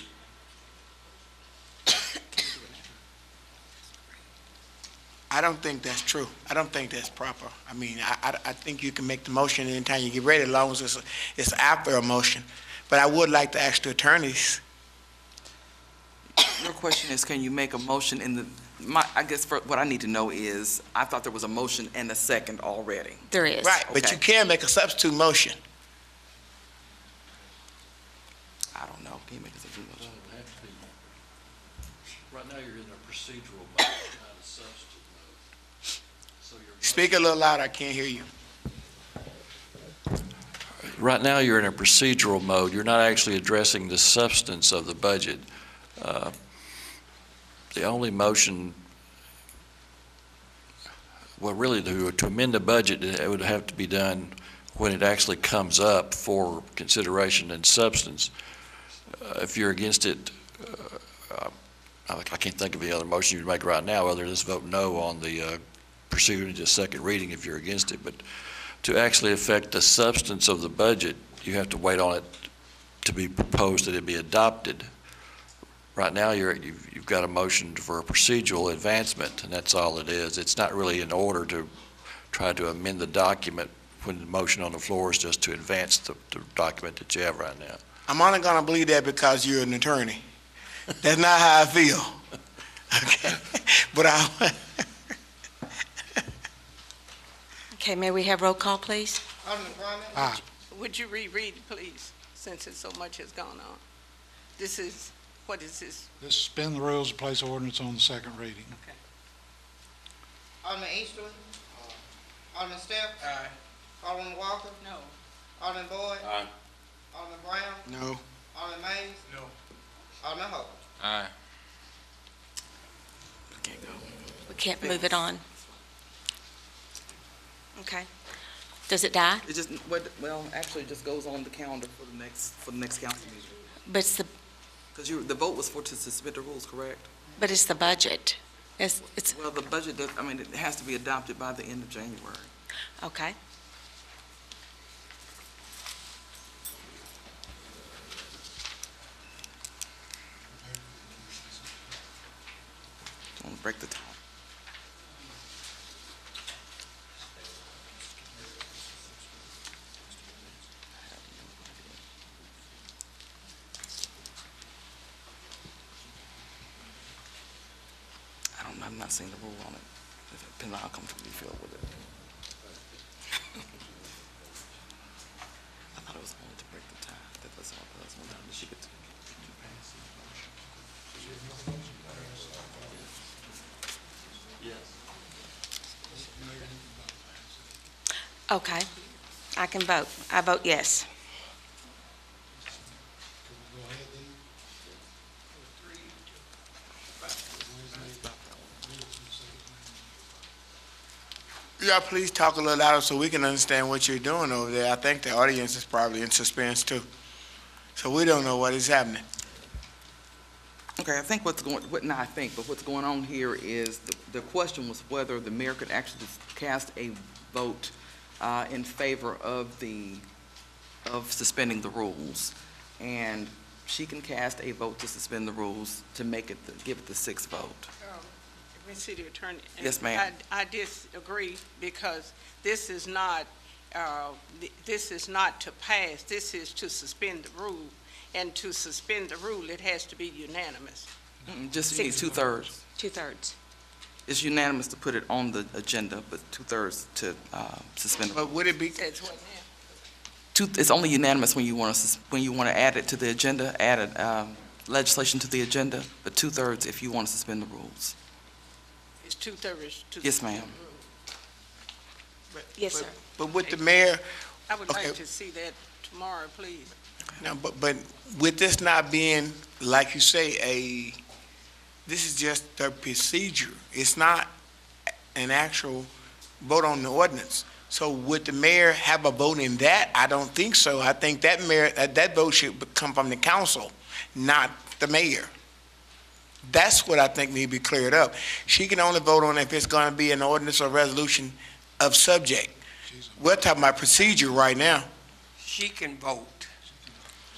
I don't think that's true. I don't think that's proper. I mean, I think you can make the motion anytime you get ready, as long as it's after a motion. But I would like to ask the attorneys, Your question is, can you make a motion I guess what I need to know is, I thought there was a motion and a second already. There is. right, but you can make a substitute motion. I don't know. Can you make a substitute motion? Right now, you're in a procedural mode, not a substitute mode. So you're Speak a little louder, I can't hear you. right now, you're in a procedural mode. You're not actually addressing the substance of the budget. The only motion, well, really, to amend the budget, it would have to be done when it actually comes up for consideration and substance. If you're against it, I can't think of any other motion you'd make right now, other than just vote no on the proceeding to second reading if you're against it. But to actually affect the substance of the budget, you have to wait on it to be proposed that it be adopted. Right now, you've got a motion for a procedural advancement, and that's all it is. It's not really in order to try to amend the document when the motion on the floor is just to advance the document that you have right now. I'm only gonna believe that because you're an attorney. That's not how I feel. Okay, but Okay, may we have roll call, please? Alderman Furman, Aye. Would you reread, please, since so much has gone on? What is this? Just suspend the rules and place ordinance on the second reading. Alderman Easterly, Alderman Stepps. Aye. Alderman Walker, No. Alderman Boyd. Aye. Alderman Brown, no. Alderman Mays. No. Alderman Hope. Aye. We can't move it on. Okay. Does it die? It just, actually, it just goes on the calendar for the next council meeting. But it's Because the vote was to suspend the rules, correct? it's the budget. It's, Well, the budget, it has to be adopted by the end of January. okay. Don't break the tie. I'm not seeing the rule on it. It depends on how comfortable you feel with it. I thought it was only to break the tie. That's all. That's one time. Did she get to pass? Okay, I can vote. I vote yes. Yeah, please talk a little louder so we can understand what you're doing over there. I think the audience is probably in suspense too. So we don't know what is happening. Okay, I think what's going on here is the question was whether the mayor could actually cast a vote in favor of suspending the rules. And she can cast a vote to suspend the rules to make it, give it the 6th vote. Ms. City Attorney. Yes, ma'am. I disagree because this is not to pass, this is to suspend the rule. And to suspend the rule, it has to be unanimous. Just you need 2/3. 2/3. It's unanimous to put it on the agenda, but 2/3 to suspend the But rule. would it be, Says what now? It's only unanimous when you want to add it to the agenda, add legislation to the agenda, but 2/3 if you want to suspend the rules. It's 2/3 to. Yes, ma'am. suspend the rule. Yes, sir. but with the mayor, I would Okay. like to see that tomorrow, please. now, but with this not being, like you say, this is just the procedure. It's not an actual vote on the ordinance. So would the mayor have a vote in that? I don't think so. I think that vote should come from the council, not the mayor. That's what I think need to be cleared up. She can only vote on it if it's going to be an ordinance or resolution of subject. We're talking about procedure right now. She can vote.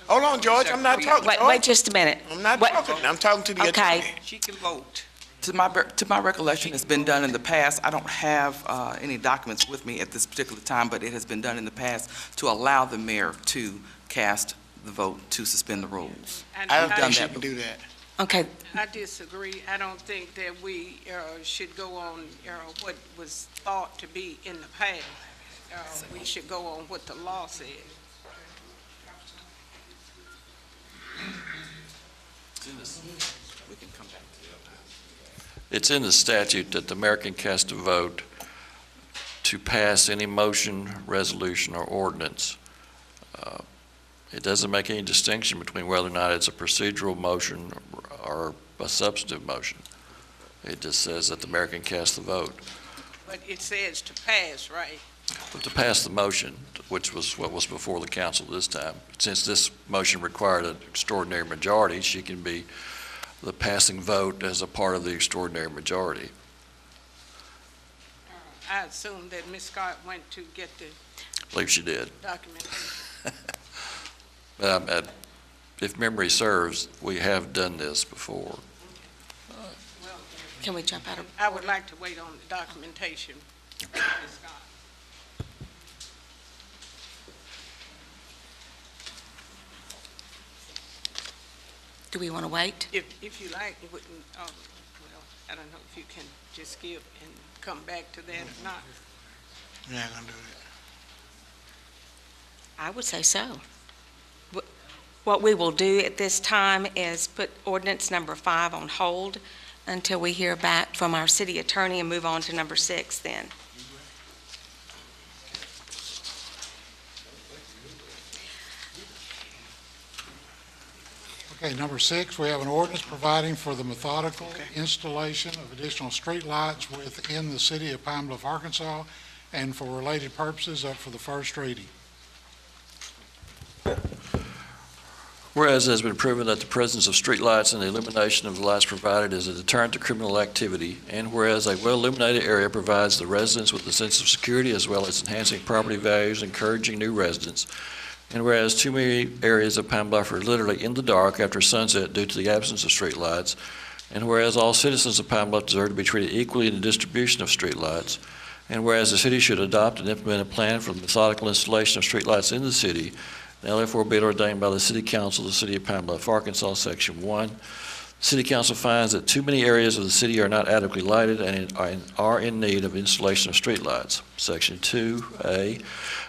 Hold on, George, I'm not talking. Wait just a minute. I'm not Wait. talking. I'm talking to the Okay. attorney. She can vote. To my recollection, it's been done in the past. I don't have any documents with me at this particular time, but it has been done in the past to allow the mayor to cast the vote to suspend the rules. I don't done think she that can do that. Okay, I disagree. I don't think that we should go on what was thought to be in the past. We should go on what the law says. We can come back to It's in the statute that the mayor can cast a vote to pass any motion, resolution, or ordinance. It doesn't make any distinction between whether or not it's a procedural motion or a substantive motion. It just says that the mayor can cast the vote. But it says to pass, right? But to pass the motion, which was what was before the council this time, since this motion required an extraordinary majority, she can be the passing vote as a part of the extraordinary majority. I assume that Ms. Scott went to get the I believe she did. document. If memory serves, we have done this before. can we jump out of, I would like to wait on the documentation. Ms. Scott. do we want to wait? If you like, you wouldn't, well, I don't know if you can just skip and come back to that or not. You're not gonna do it. I would say so. What we will do at this time is put ordinance number 5 on hold until we hear back from our city attorney and move on to number 6 then. Okay, number 6, we have an ordinance providing for the methodical installation of additional street lights within the city of Pine Bluff, Arkansas, and for related purposes up for the first reading. Whereas it has been proven that the presence of streetlights and the illumination of the lights provided is a deterrent to criminal activity, and whereas a well-illuminated area provides the residents with a sense of security as well as enhancing property values, encouraging new residents, and whereas too many areas of Pine Bluff are literally in the dark after sunset due to the absence of streetlights, and whereas all citizens of Pine Bluff deserve to be treated equally in the distribution of streetlights, and whereas the city should adopt and implement a plan for the methodical installation of streetlights in the city, now therefore be it ordained by the City Council of the City of Pine Bluff, Arkansas, Section 1, City Council finds that too many areas of the city are not adequately lighted and are in need of installation of streetlights. Section 2A,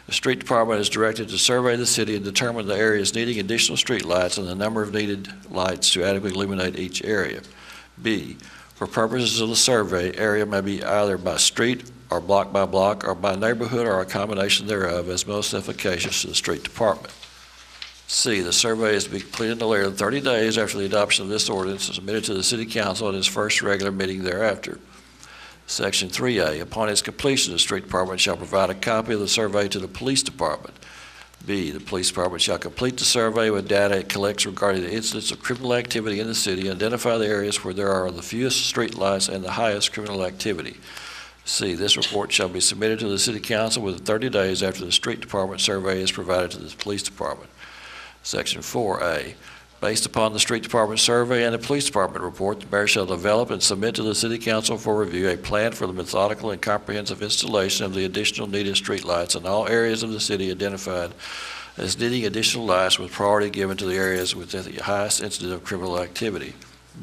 the street department is directed to survey the city and determine the areas needing additional streetlights and the number of needed lights to adequately illuminate each area. B, for purposes of the survey, area may be either by street or block by block or by neighborhood or a combination thereof as most efficacious to the street department. C, the survey is to be completed no later than 30 days after the adoption of this ordinance and submitted to the City Council at its first regular meeting thereafter. Section 3A, upon its completion, the Street Department shall provide a copy of the survey to the Police Department. B, the Police Department shall complete the survey with data it collects regarding the incidents of criminal activity in the city and identify the areas where there are the fewest streetlights and the highest criminal activity. C, this report shall be submitted to the City Council within 30 days after the Street Department survey is provided to the Police Department. Section 4A, based upon the Street Department survey and the Police Department report, the mayor shall develop and submit to the City Council for review a plan for the methodical and comprehensive installation of the additional needed streetlights in all areas of the city identified as needing additional lights, with priority given to the areas with the highest incidence of criminal activity.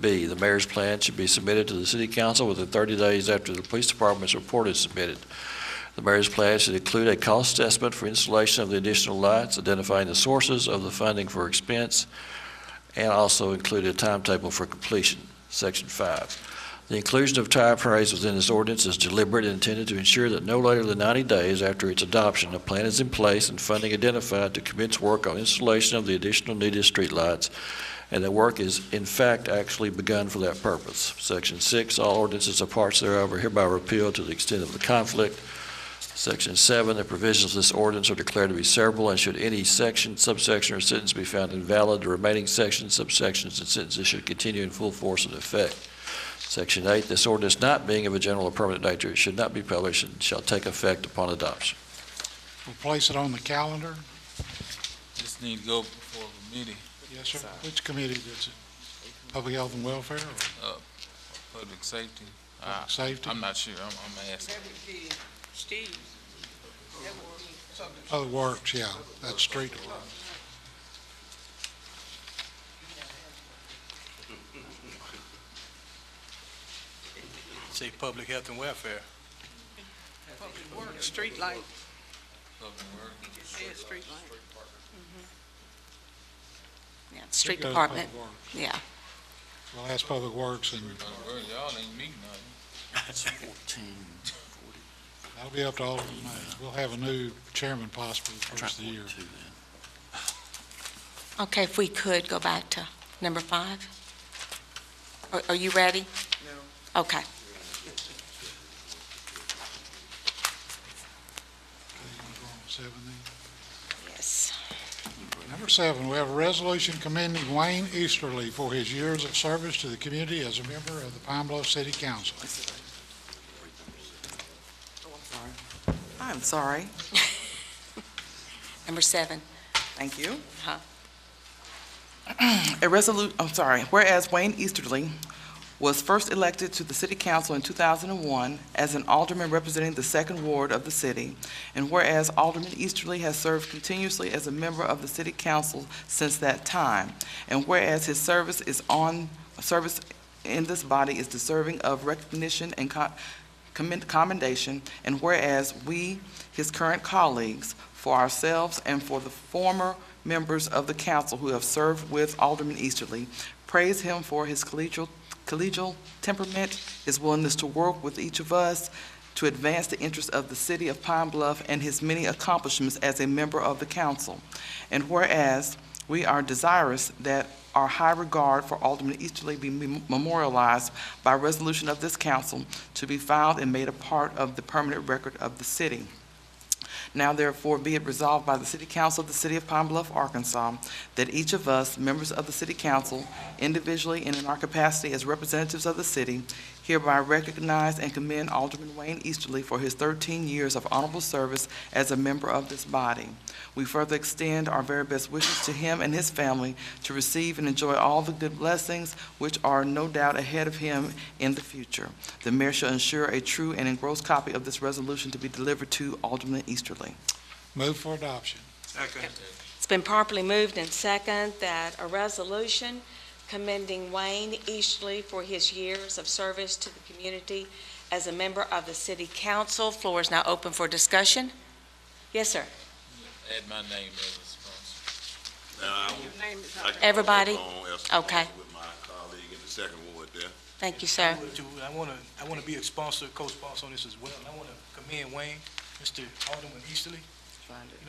B, the mayor's plan should be submitted to the City Council within 30 days after the Police Department's report is submitted. The mayor's plan should include a cost estimate for installation of the additional lights, identifying the sources of the funding for expense, and also include a timetable for completion. Section 5. The inclusion of time frames within this ordinance is deliberate and intended to ensure that no later than 90 days after its adoption, a plan is in place and funding identified to commence work on installation of the additional needed streetlights, and that work is in fact actually begun for that purpose. Section 6. All ordinances or parts thereof are hereby repealed to the extent of the conflict. Section 7, the provisions of this ordinance are declared to be severable, and should any section, subsection, or sentence be found invalid, the remaining sections, subsections, and sentences should continue in full force and effect. Section 8, this ordinance not being of a general or permanent nature, it should not be published and shall take effect upon adoption. We'll place it on the calendar. Just need to go before the meeting. Yes, sir. Which committee is it? Public Health and Welfare or Public safety. Public Safety? I'm not sure. I'm asking. That would be Steve. Public Works, yeah, that's street department. Say public health and welfare. Public Works, street light. Public work. He just said street light. Yeah, Street It goes Department, Public Works. yeah. Well, that's Public Works, and Public work, y'all ain't meeting nothing. That's 14. that'll be up to all of them. We'll have a new chairman possibly the first of the year. Okay, if we could go back to number 5. Are you ready? No. Okay. Okay, you want to go on 7 then? Yes. Number 7, we have a resolution commending Wayne Easterly for his years of service to the community as a member of the Pine Bluff City Council. I'm sorry. Number 7. Thank you. Uh-huh. Whereas Wayne Easterly was first elected to the City Council in 2001 as an alderman representing the 2nd Ward of the city, and whereas Alderman Easterly has served continuously as a member of the City Council since that time, and whereas his service in this body is deserving of recognition and commendation, and whereas we, his current colleagues, for ourselves and for the former members of the council who have served with Alderman Easterly, praise him for his collegial temperament, his willingness to work with each of us to advance the interests of the city of Pine Bluff, and his many accomplishments as a member of the council. And whereas we are desirous that our high regard for Alderman Easterly be memorialized by resolution of this council to be filed and made a part of the permanent record of the city. Now therefore be it resolved by the City Council of the City of Pine Bluff, Arkansas, that each of us, members of the City Council, individually and in our capacity as representatives of the city, hereby recognize and commend Alderman Wayne Easterly for his 13 years of honorable service as a member of this body. We further extend our very best wishes to him and his family to receive and enjoy all the good blessings which are no doubt ahead of him in the future. The mayor shall ensure a true and engrossed copy of this resolution to be delivered to Alderman Easterly. Move for adoption. Second. It's been properly moved and second that a resolution commending Wayne Eastley for his years of service to the community as a member of the city council. Floor is now open for discussion. Yes, sir. Add my name as a sponsor. Your name is on there. Everybody? Okay. With my colleague in the second ward there. Thank you, sir. I want to be a sponsor, co-sponsor on this as well. And I want to commend Wayne, Mr. Alderman Easterly,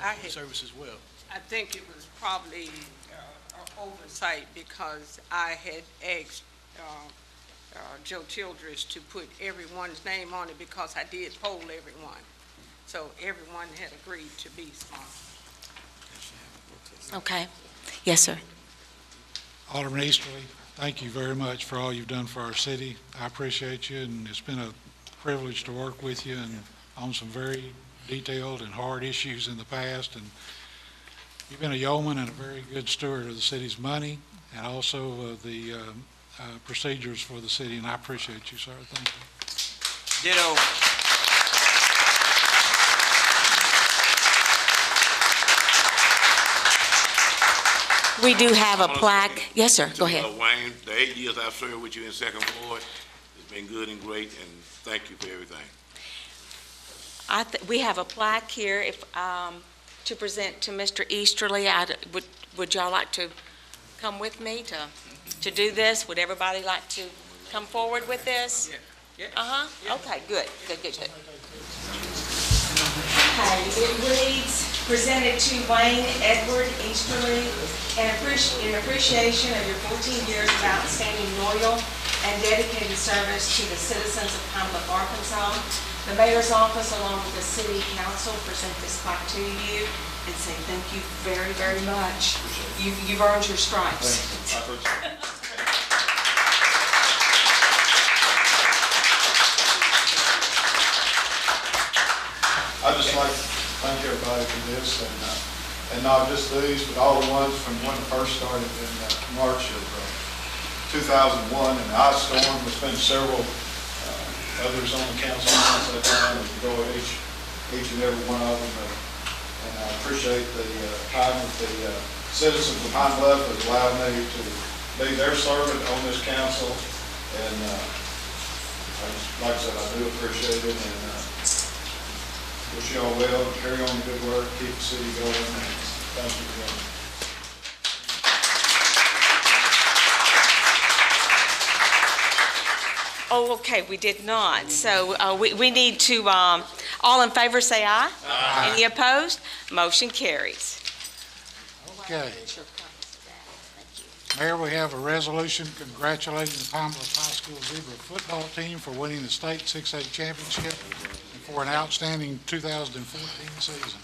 I for had- service as well. I think it was probably an oversight because I had asked Joe Childress to put everyone's name on it because I did poll everyone. So everyone had agreed to be sponsored. Okay. Yes, sir. Alderman Easterly, thank you very much for all you've done for our city. I appreciate you, and it's been a privilege to work with you and on some very detailed and hard issues in the past. And you've been a yeoman and a very good steward of the city's money and also of the procedures for the city, and I appreciate you, sir. Thank you. Ditto. We do have a plaque. Yes, sir. Go ahead. Wayne, the 8 years I've served with you in second ward, it's been good and great, and thank you for everything. We have a plaque here to present to Mr. Easterly. Would y'all like to come with me to do this? Would everybody like to come forward with this? Yeah. Uh-huh. Okay, good. Okay, it reads, presented to Wayne Edward Easterly in appreciation of your 14 years of outstanding loyal and dedicated service to the citizens of Pine Bluff, Arkansas. The mayor's office, along with the city council, present this plaque to you and say thank you very, very much. You've earned your stripes. I'd just like to thank everybody for this, and not just these, but all the ones from when it first started in March of 2001, and the ice storm. There's been several others on the council since that time, and go at each and every one of them. And I appreciate the time that the citizens of Pine Bluff has allowed me to be their servant on this council. And like I said, I do appreciate it, and wish you all well, carry on the good work, keep the city going, and thank you again. Oh, okay, we did not. So we need to, all in favor say aye. Aye. Any opposed? Motion carries. Okay. Mayor, we have a resolution congratulating the Pine Bluff High School Zebra football team for winning the state 6A championship and for an outstanding 2014 season.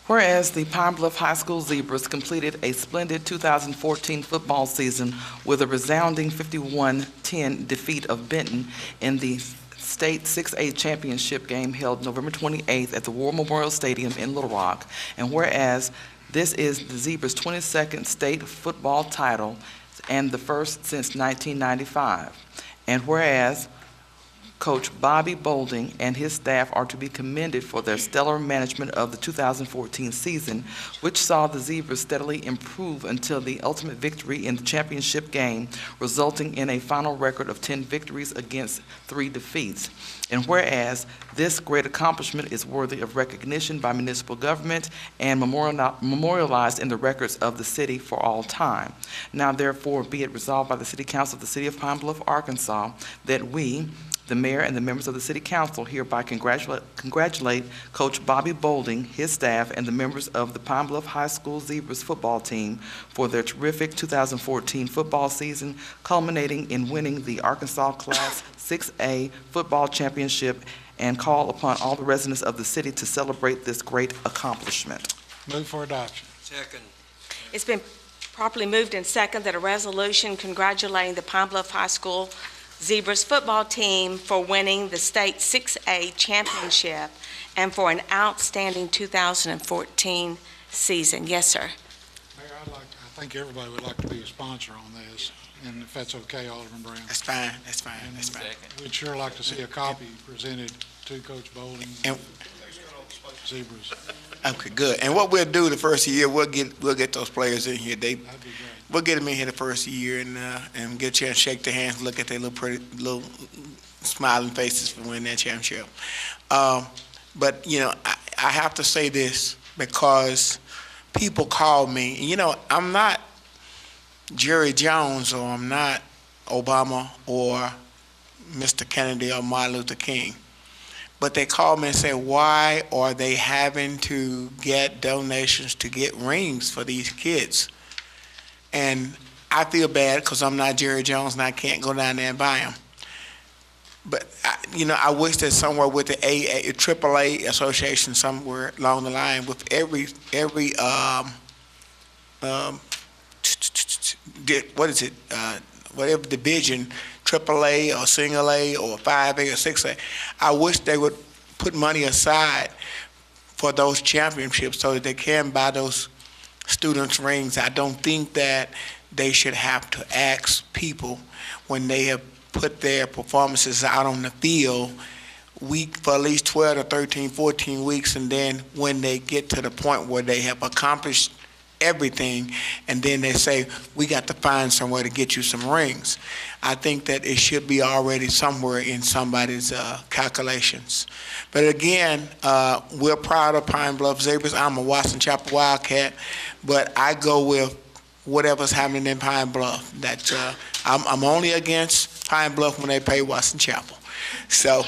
Whereas the Pine Bluff High School Zebras completed a splendid 2014 football season with a resounding 51-10 defeat of Benton in the state 6A championship game held November 28th at the War Memorial Stadium in Little Rock, and whereas this is the Zebras' 22nd state football title and the first since 1995, and whereas Coach Bobby Bolding and his staff are to be commended for their stellar management of the 2014 season, which saw the Zebras steadily improve until the ultimate victory in the championship game, resulting in a final record of 10 victories against 3 defeats. And whereas this great accomplishment is worthy of recognition by municipal government and memorialized in the records of the city for all time. Now therefore be it resolved by the City Council of the City of Pine Bluff, Arkansas, that we, the mayor and the members of the city council, hereby congratulate Coach Bobby Bolding, his staff, and the members of the Pine Bluff High School Zebras football team for their terrific 2014 football season, culminating in winning the Arkansas Class 6A football championship, and call upon all the residents of the city to celebrate this great accomplishment. Move for adoption. Second. It's been properly moved and second that a resolution congratulating the Pine Bluff High School Zebras football team for winning the state 6A championship and for an outstanding 2014 season. Yes, sir. Mayor, I think everybody would like to be a sponsor on this, and if that's okay, Alderman Brown. That's fine, that's fine, that's fine. We'd sure like to see a copy presented to Coach Bolding. And Zebras. Okay, good. And what we'll do the first year, we'll get those players in here. That'd be great. We'll get them in here the first year and get a chance to shake their hands, look at their little pretty, little smiling faces for winning that championship. But, you know, I have to say this because people call me. You know, I'm not Jerry Jones or I'm not Obama or Mr. Kennedy or Martin Luther King. But they call me and say, why are they having to get donations to get rings for these kids? And I feel bad because I'm not Jerry Jones and I can't go down there and buy them. But, you know, I wish that somewhere with the AAA association, somewhere along the line, with every what is it, whatever division, AAA or single A or 5A or 6A, I wish they would put money aside for those championships so that they can buy those students rings. I don't think that they should have to ask people when they have put their performances out on the field for at least 12 to 13, 14 weeks, and then when they get to the point where they have accomplished everything, and then they say, we got to find somewhere to get you some rings. I think that it should be already somewhere in somebody's calculations. But again, we're proud of Pine Bluff Zebras. I'm a Watson Chapel Wildcat, but I go with whatever's happening in Pine Bluff. I'm only against Pine Bluff when they pay Watson Chapel. So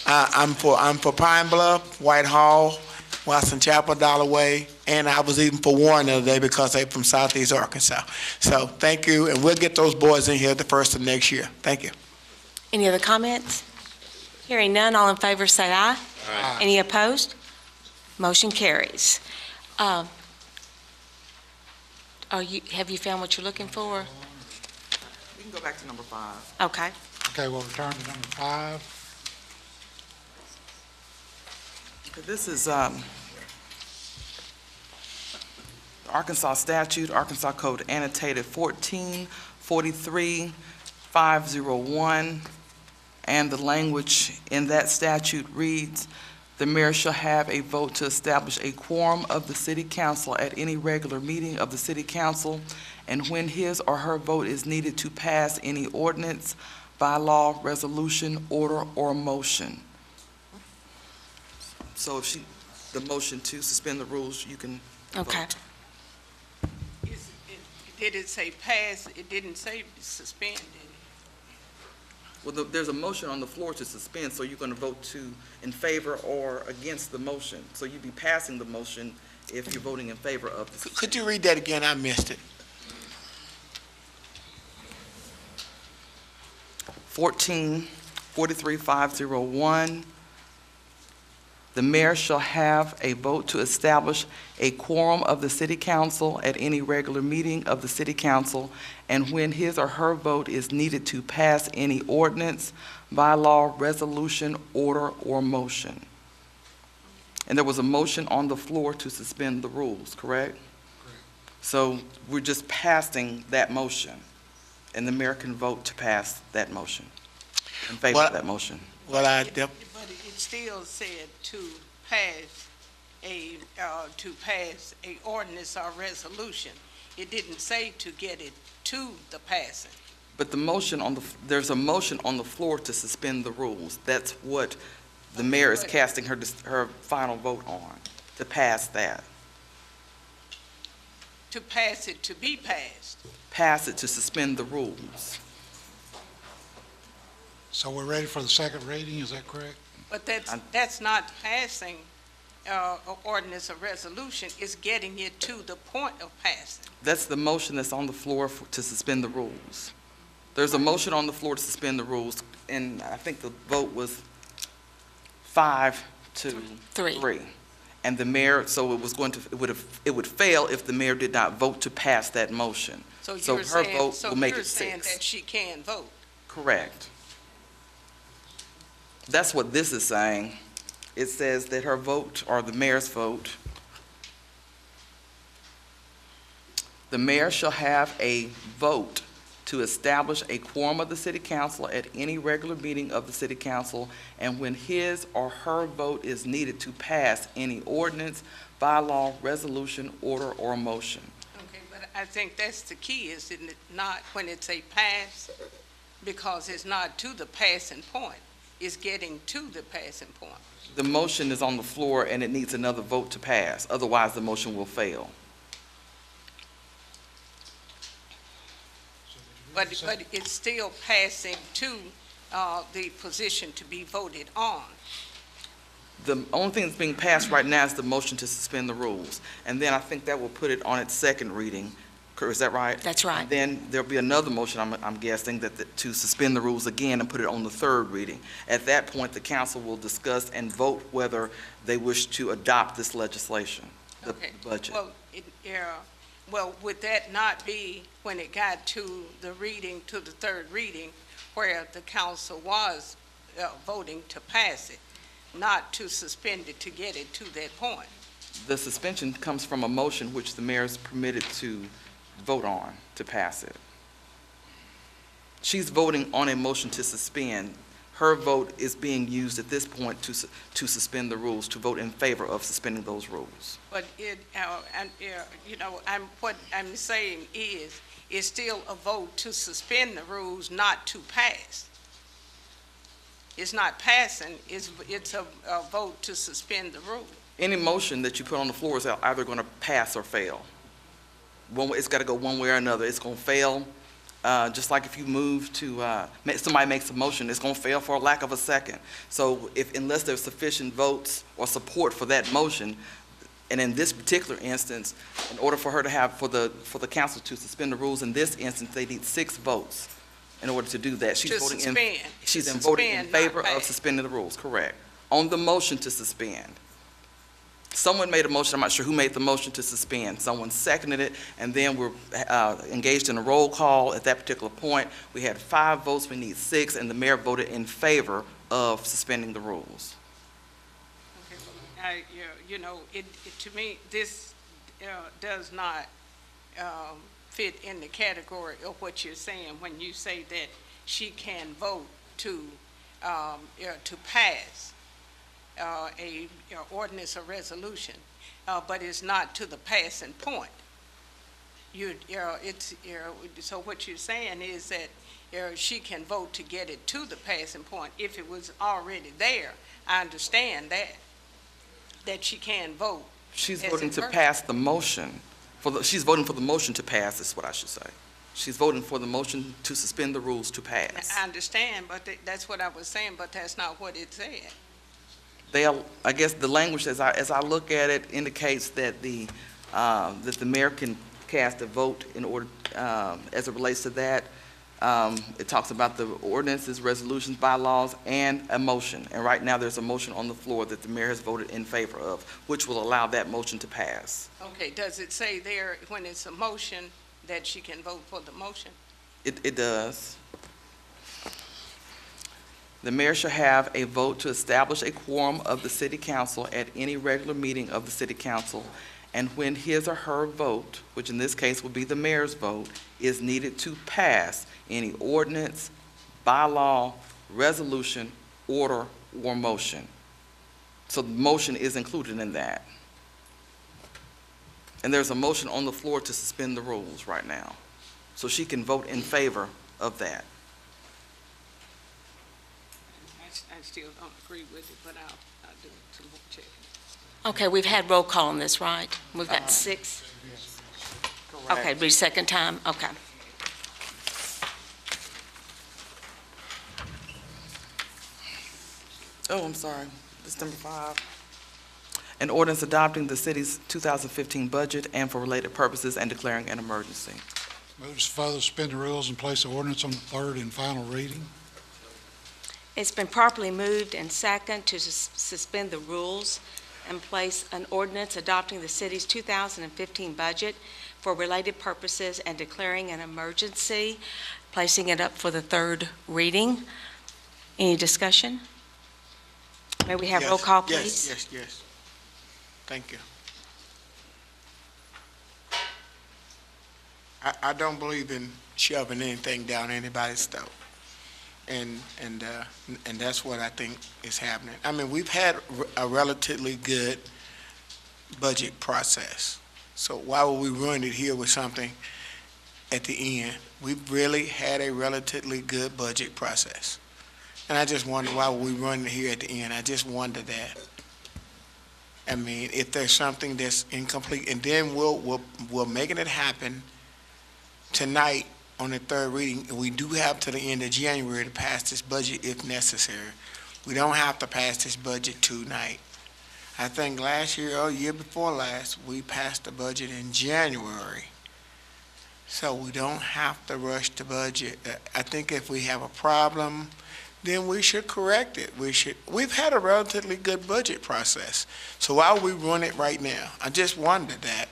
I'm for Pine Bluff, Whitehall, Watson Chapel, Dollarway, and I was even for Warren the other day because they're from Southeast Arkansas. So thank you, and we'll get those boys in here the first of next year. Thank you. Any other comments? Hearing none, all in favor say aye. Aye. Any opposed? Motion carries. Have you found what you're looking for? We can go back to number 5. Okay. Okay, we'll return to number 5. This is Arkansas statute, Arkansas Code annotated 1443501, and the language in that statute reads, the mayor shall have a vote to establish a quorum of the city council at any regular meeting of the city council, and when his or her vote is needed to pass any ordinance, bylaw, resolution, order, or motion. So if the motion to suspend the rules, you can Okay. vote. Did it say pass? It didn't say suspend, did it? Well, there's a motion on the floor to suspend, so you're going to vote in favor or against the motion. So you'd be passing the motion if you're voting in favor of the. Could you read that again? I missed it. 1443501. The mayor shall have a vote to establish a quorum of the city council at any regular meeting of the city council, and when his or her vote is needed to pass any ordinance, bylaw, resolution, order, or motion. And there was a motion on the floor to suspend the rules, correct? Correct. So we're just passing that motion, and the mayor can vote to pass that motion, in favor of that motion. Well, But it still said to pass a ordinance or resolution. It didn't say to get it to the passing. But the motion there's a motion on the floor to suspend the rules. That's what the mayor is casting her final vote on, to pass that. To pass it to be passed. Pass it to suspend the rules. So we're ready for the second reading, is that correct? But that's not passing an ordinance or resolution. It's getting it to the point of passing. That's the motion that's on the floor to suspend the rules. There's a motion on the floor to suspend the rules, and I think the vote was 5-3. And the mayor, so it would fail if the mayor did not vote to pass that motion. So her vote will make it 6. So you're saying that she can vote? Correct. That's what this is saying. It says that her vote, or the mayor's vote, the mayor shall have a vote to establish a quorum of the city council at any regular meeting of the city council, and when his or her vote is needed to pass any ordinance, bylaw, resolution, order, or motion. Okay, but I think that's the key, is it not when it's a pass, because it's not to the passing point, it's getting to the passing point. The motion is on the floor and it needs another vote to pass, otherwise the motion will fail. But it's still passing to the position to be voted on. The only thing that's being passed right now is the motion to suspend the rules, and then I think that will put it on its second reading. Is that right? That's right. And then there'll be another motion, I'm guessing, to suspend the rules again and put it on the third reading. At that point, the council will discuss and vote whether they wish to adopt this legislation, the budget. Well, would that not be when it got to the reading, to the third reading, where the council was voting to pass it, not to suspend it to get it to that point? The suspension comes from a motion which the mayor is permitted to vote on to pass it. She's voting on a motion to suspend. Her vote is being used at this point to suspend the rules, to vote in favor of suspending those rules. But what I'm saying is, it's still a vote to suspend the rules, not to pass. It's not passing, it's a vote to suspend the rule. Any motion that you put on the floor is either going to pass or fail. It's got to go one way or another. It's going to fail, just like if you move to, somebody makes a motion, it's going to fail for a lack of a second. So unless there's sufficient votes or support for that motion, and in this particular instance, in order for her to have, for the council to suspend the rules, in this instance, they need 6 votes in order to do that. She's voting in favor of suspending the rules, correct. On the motion to suspend. Someone made a motion, I'm not sure who made the motion to suspend. Someone seconded it, and then we're engaged in a roll call. At that particular point, we had 5 votes, we need 6, and the mayor voted in favor of suspending the rules. Okay, to me, this does not fit in the category of what you're saying when you say that she can vote to pass a ordinance or resolution, but it's not to the passing point. So what you're saying is that she can vote to get it to the passing point. If it was already there, I understand that she can vote. She's voting to pass the motion. She's voting for the motion to pass, is what I should say. She's voting for the motion to suspend the rules to pass. I understand, but that's what I was saying, but that's not what it said. I guess the language, as I look at it, indicates that the mayor can cast a vote in order, as it relates to that. It talks about the ordinances, resolutions, bylaws, and a motion. And right now, there's a motion on the floor that the mayor has voted in favor of, which will allow that motion to pass. Okay, does it say there, when it's a motion, that she can vote for the motion? It does. The mayor shall have a vote to establish a quorum of the city council at any regular meeting of the city council, and when his or her vote, which in this case will be the mayor's vote, is needed to pass any ordinance, bylaw, resolution, order, or motion. So the motion is included in that. And there's a motion on the floor to suspend the rules right now. So she can vote in favor of that. I still don't agree with it, but I'll do some more checking. Okay, we've had roll call on this, right? We've got 6? Correct. Okay, read second time, okay. Oh, I'm sorry. This number 5. An ordinance adopting the city's 2015 budget and for related purposes and declaring an emergency. Move to further suspend the rules and place the ordinance on the third and final reading. It's been properly moved and second to suspend the rules and place an ordinance adopting the city's 2015 budget for related purposes and declaring an emergency, placing it up for the third reading. Any discussion? May we have roll call, please? Yes. Thank you. I don't believe in shoving anything down anybody's throat. And that's what I think is happening. I mean, we've had a relatively good budget process. So why would we ruin it here with something at the end? We've really had a relatively good budget process. And I just wonder why would we run it here at the end? I just wonder that. I mean, if there's something that's incomplete, and then we're making it happen tonight on the third reading, and we do have to the end of January to pass this budget if necessary. We don't have to pass this budget tonight. I think last year or year before last, we passed the budget in January. So we don't have to rush the budget. I think if we have a problem, then we should correct it. We've had a relatively good budget process. So why would we run it right now? I just wonder that,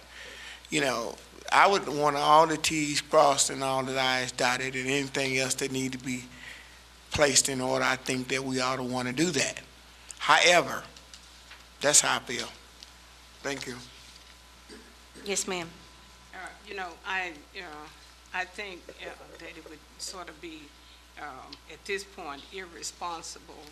you know, I would want all the T's crossed and all the I's dotted and anything else that need to be placed in order. I think that we ought to want to do that. However, that's how I feel. Thank you. Yes, ma'am. You know, I think that it would sort of be, at this point, irresponsible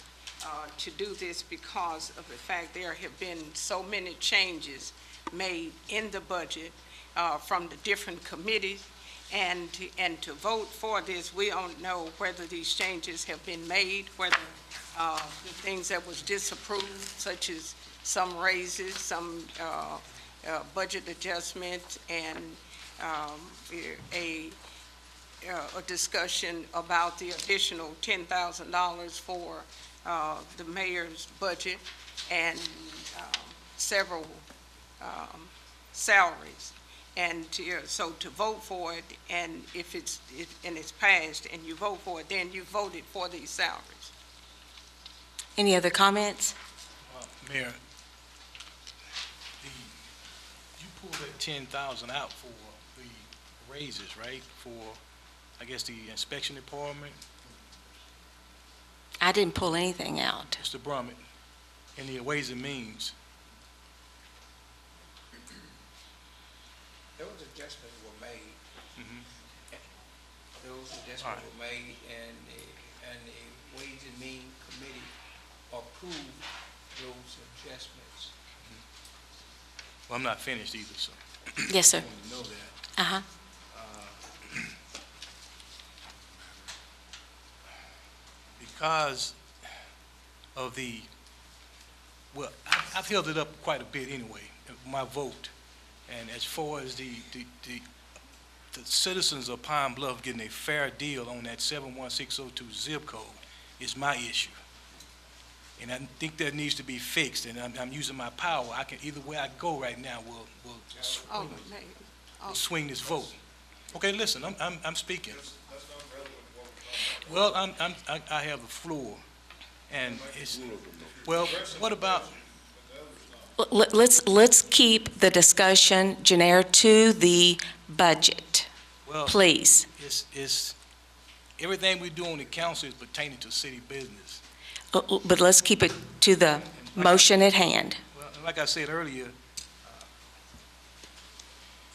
to do this because of the fact there have been so many changes made in the budget from the different committees, and to vote for this, we don't know whether these changes have been made, whether the things that was disapproved, such as some raises, some budget adjustment, and a discussion about the additional $10,000 for the mayor's budget and several salaries. And so to vote for it, and if it's passed and you vote for it, then you voted for these salaries. Any other comments? Mayor, you pulled that 10,000 out for the raises, right? For, I guess, the inspection department? I didn't pull anything out. Mr. Brummett, in the Ways and Means. Those adjustments were made. Those adjustments were made, and the Ways and Means Committee approved those adjustments. Well, I'm not finished either, so. Yes, sir. I want to know that. Uh-huh. Because of the, well, I've held it up quite a bit anyway, my vote. And as far as the citizens of Pine Bluff getting a fair deal on that 71602 zip code is my issue. And I think that needs to be fixed, and I'm using my power. I can, either way I go right now, we'll swing this vote. Okay, listen, I'm speaking. Well, I have the floor, and it's, well, what about? Let's keep the discussion, Janair, to the budget, Well, please. It's everything we do on the council is pertaining to city business. But let's keep it to the motion at hand. Well, like I said earlier,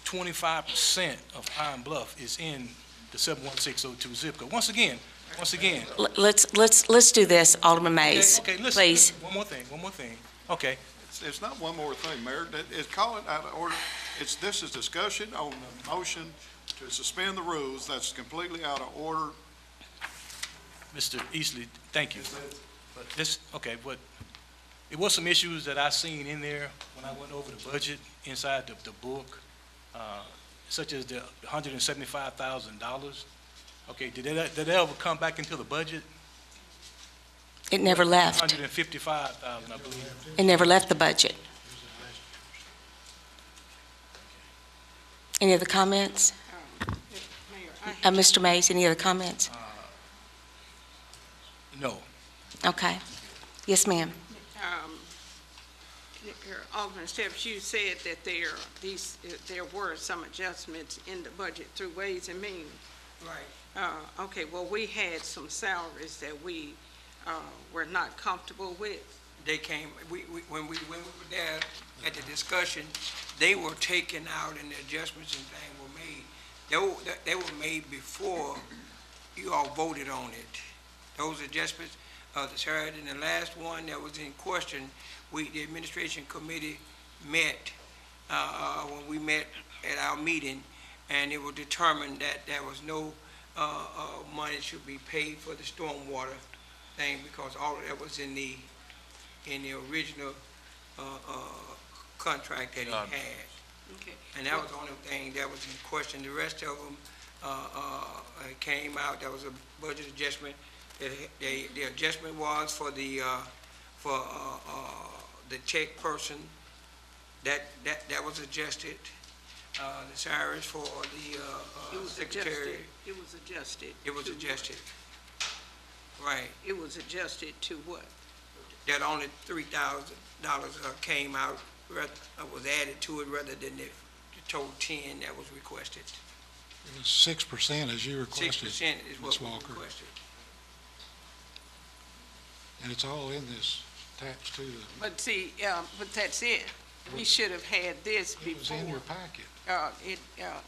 25% of Pine Bluff is in the 71602 zip code. Once again. Let's do this, Alderman Mays. Okay, listen. Please. One more thing. Okay. It's not one more thing, Mayor. It's calling out of order. This is discussion on the motion to suspend the rules. That's completely out of order. Mr. Easley, thank you. But but it was some issues that I seen in there when I went over the budget inside the book, such as the $175,000. Okay, did that ever come back into the budget? It never left. $155,000, I believe. It never left the budget. Any other comments? Mr. Mays, any other comments? No. Okay. Yes, ma'am. Alderman Steps, you said that there were some adjustments in the budget through Ways and Means. Right. Okay, well, we had some salaries that we were not comfortable with. They came, when we were there at the discussion, they were taken out and the adjustments and things were made. they were made before you all voted on it. Those adjustments of the salary, and the last one that was in question, the administration committee met, when we met at our meeting, and it was determined that there was no money should be paid for the stormwater thing, because all of that was in the original contract that he had. Okay. And that was the only thing that was in question. The rest of them came out. There was a budget adjustment. The adjustment was for the check person. That was adjusted. The salaries for the secretary. It was adjusted. It was adjusted. Right. It was adjusted to what? That only $3,000 came out, was added to it rather than the total 10 that was requested. It was 6% as you requested. 6% is what Ms. we Walker. requested. And it's all in this attached to the, But see, but that's it. We should have had this it was before. in your packet.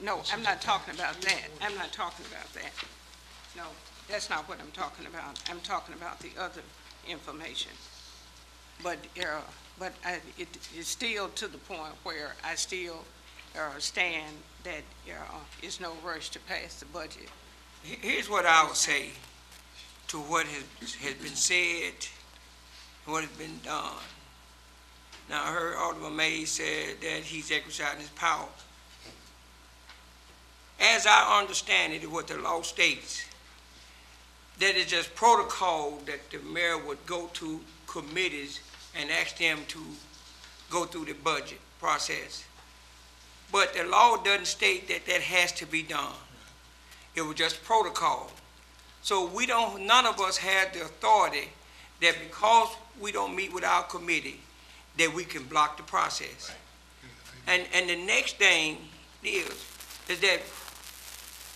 No, I'm not talking about that. I'm not talking about that. No, that's not what I'm talking about. I'm talking about the other information. But it is still to the point where I still stand that it's no rush to pass the budget. Here's what I would say to what has been said, what has been done. Now, I heard Alderman Mays said that he's exercising his power. As I understand it, what the law states, that it's just protocol that the mayor would go to committees and ask them to go through the budget process. But the law doesn't state that that has to be done. It was just protocol. So none of us had the authority that because we don't meet with our committee, that we can block the process. And the next thing is that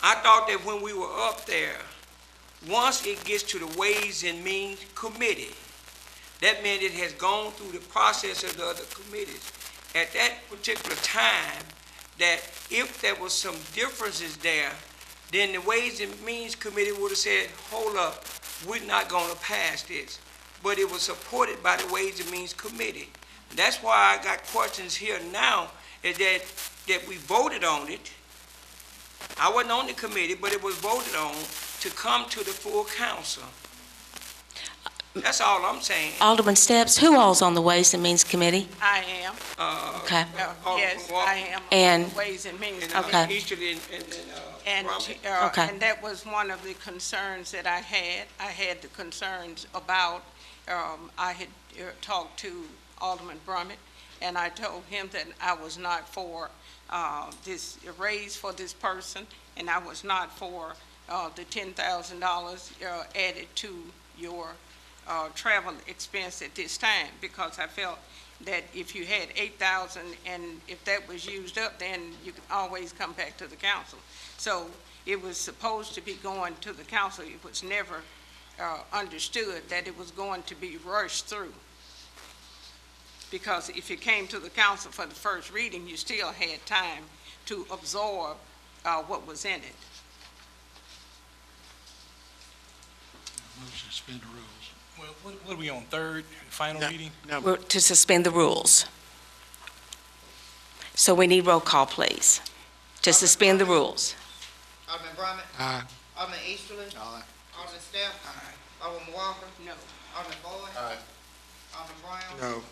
I thought that when we were up there, once it gets to the Ways and Means Committee, that meant it has gone through the process of the other committees. At that particular time, that if there was some differences there, then the Ways and Means Committee would have said, hold up, we're not going to pass this. But it was supported by the Ways and Means Committee. That's why I got questions here now, is that we voted on it. I wasn't on the committee, but it was voted on to come to the full council. That's all I'm saying. Alderman Steps, who all's on the Ways and Means Committee? I am. Okay. Yes, I am. And- Ways and Means. Okay. Easterly And, Roby. Okay. and that was one of the concerns that I had. I had the concerns about, I had talked to Alderman Brummett, and I told him that I was not for this raise for this person, and I was not for the $10,000 added to your travel expense at this time, because I felt that if you had $8,000 and if that was used up, then you could always come back to the council. So it was supposed to be going to the council. It was never understood that it was going to be rushed through. Because if you came to the council for the first reading, you still had time to absorb what was in it. Motion to suspend the rules. Well, what are we on, third, final reading? No, We're to suspend the rules. So we need roll call, please, to suspend the rules. Alderman Brummett. Aye. Alderman Easterly. Aye. Alderman Steps. Alderman Walker. No. Alderman Boyd. Aye. Alderman Brown. no.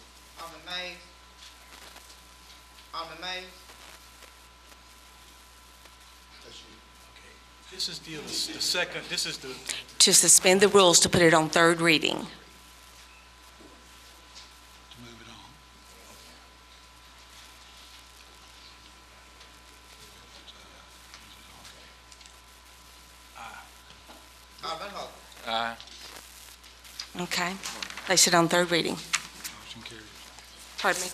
Alderman Mays. Alderman Mays. This is the second, this is the, To suspend the rules to put it on third reading. To move it on. Alderman Hope. Aye. Okay. Place it on third reading. Motion carries. Pardon me?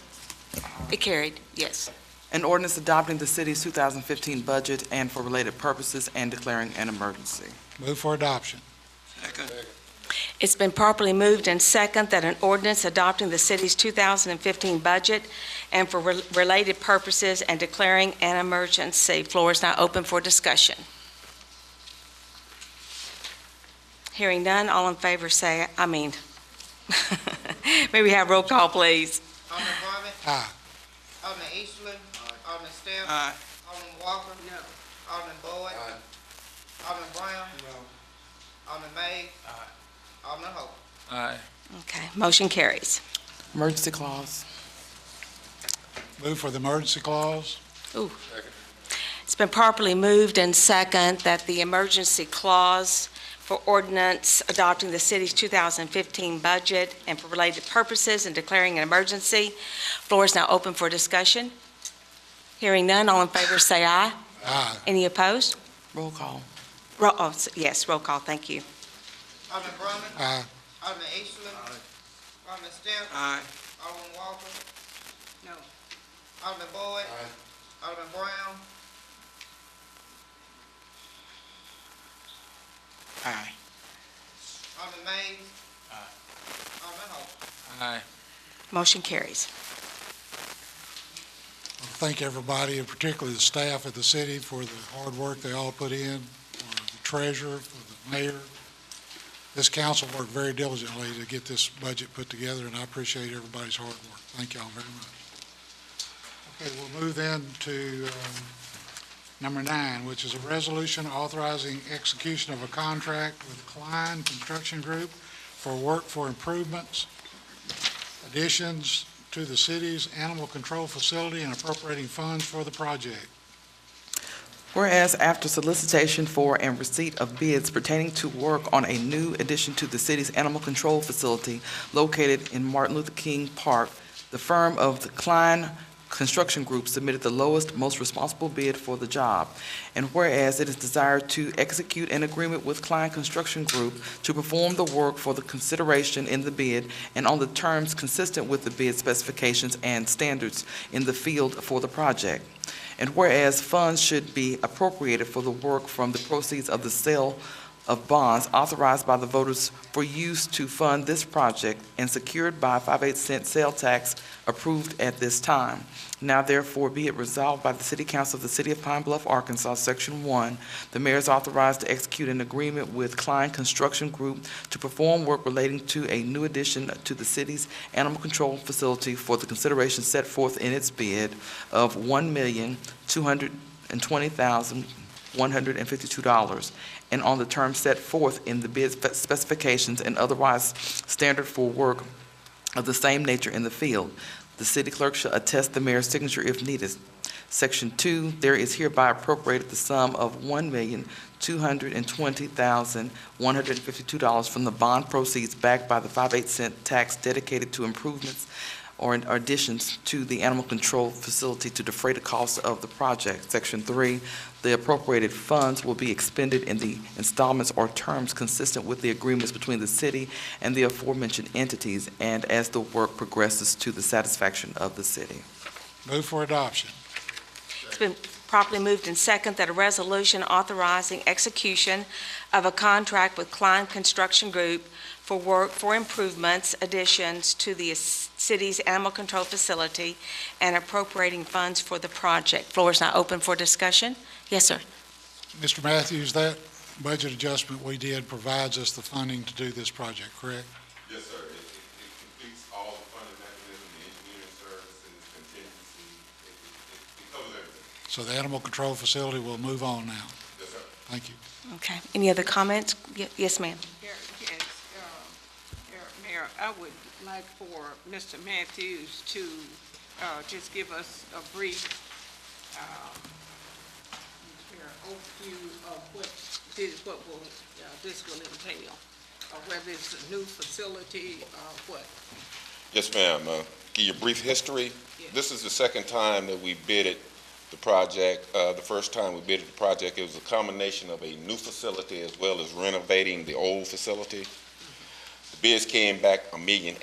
It carried, yes. An ordinance adopting the city's 2015 budget and for related purposes and declaring an emergency. Move for adoption. Second. It's been properly moved and second that an ordinance adopting the city's 2015 budget and for related purposes and declaring an emergency. Floor is now open for discussion. Hearing none, all in favor say, may we have roll call, please? Alderman Roby. Aye. Alderman Eastland. Alderman Steph. Aye. Alderman Walker. No. Alderman Boyd. Alderman Brown. Alderman May. Alderman Holt. Aye. Okay, motion carries. Emergency clause. Move for the emergency clause. It's been properly moved and second that the emergency clause for ordinance adopting the city's 2015 budget and for related purposes and declaring an emergency. Floor is now open for discussion. Hearing none, all in favor say aye. Aye. Any opposed? Roll call. Yes, roll call, thank you. Alderman Brumman. Aye. Alderman Eastland. Alderman Steph. Aye. Alderman Walker. No. Alderman Boyd. Alderman Brown. Aye. Alderman Mays. Alderman Holt. Aye. Motion carries. Thank everybody, and particularly the staff at the city for the hard work they all put in, for the treasurer, for the mayor. This council worked very diligently to get this budget put together, and I appreciate everybody's hard work. Thank y'all very much. Okay, we'll move then to number 9, which is a resolution authorizing execution of a contract with Klein Construction Group for work for improvements, additions to the city's animal control facility and appropriating funds for the project. Whereas after solicitation for and receipt of bids pertaining to work on a new addition to the city's animal control facility located in Martin Luther King Park, the firm of the Klein Construction Group submitted the lowest, most responsible bid for the job. And whereas it is desired to execute an agreement with Klein Construction Group to perform the work for the consideration in the bid and on the terms consistent with the bid specifications and standards in the field for the project. And whereas funds should be appropriated for the work from the proceeds of the sale of bonds authorized by the voters for use to fund this project and secured by 5/8 sale tax approved at this time. Now therefore be it resolved by the City Council of the City of Pine Bluff, Arkansas, Section 1, the mayor is authorized to execute an agreement with Klein Construction Group to perform work relating to a new addition to the city's animal control facility for the consideration set forth in its bid of $1,220,152, and on the terms set forth in the bid specifications and otherwise standard for work of the same nature in the field. The city clerk shall attest the mayor's signature if needed. Section 2, there is hereby appropriated the sum of $1,220,152 from the bond proceeds backed by the 5/8 tax dedicated to improvements or additions to the animal control facility to defray the cost of the project. Section 3, the appropriated funds will be expended in the installments or terms consistent with the agreements between the city and the aforementioned entities, and as the work progresses to the satisfaction of the city. Move for adoption. It's been properly moved and second that a resolution authorizing execution of a contract with Klein Construction Group for work for improvements, additions to the city's animal control facility and appropriating funds for the project. Floor is now open for discussion. Yes, sir. Mr. Matthews, that budget adjustment we did provides us the funding to do this project, correct? Yes, sir. It completes all the funding mechanisms, the engineering services, contingency. It covers everything. So the animal control facility will move on now. Yes, sir. Thank you. Okay. Any other comments? Yes, ma'am. Yes, Mayor, I would like for Mr. Matthews to just give us a brief overview of what this will entail, or whether it's a new facility or what. Yes, ma'am. Give you a brief history. Yes. This is the second time that we bidded the project. The first time we bidded the project, it was a combination of a new facility as well as renovating the old facility. The bids came back $1.8 million.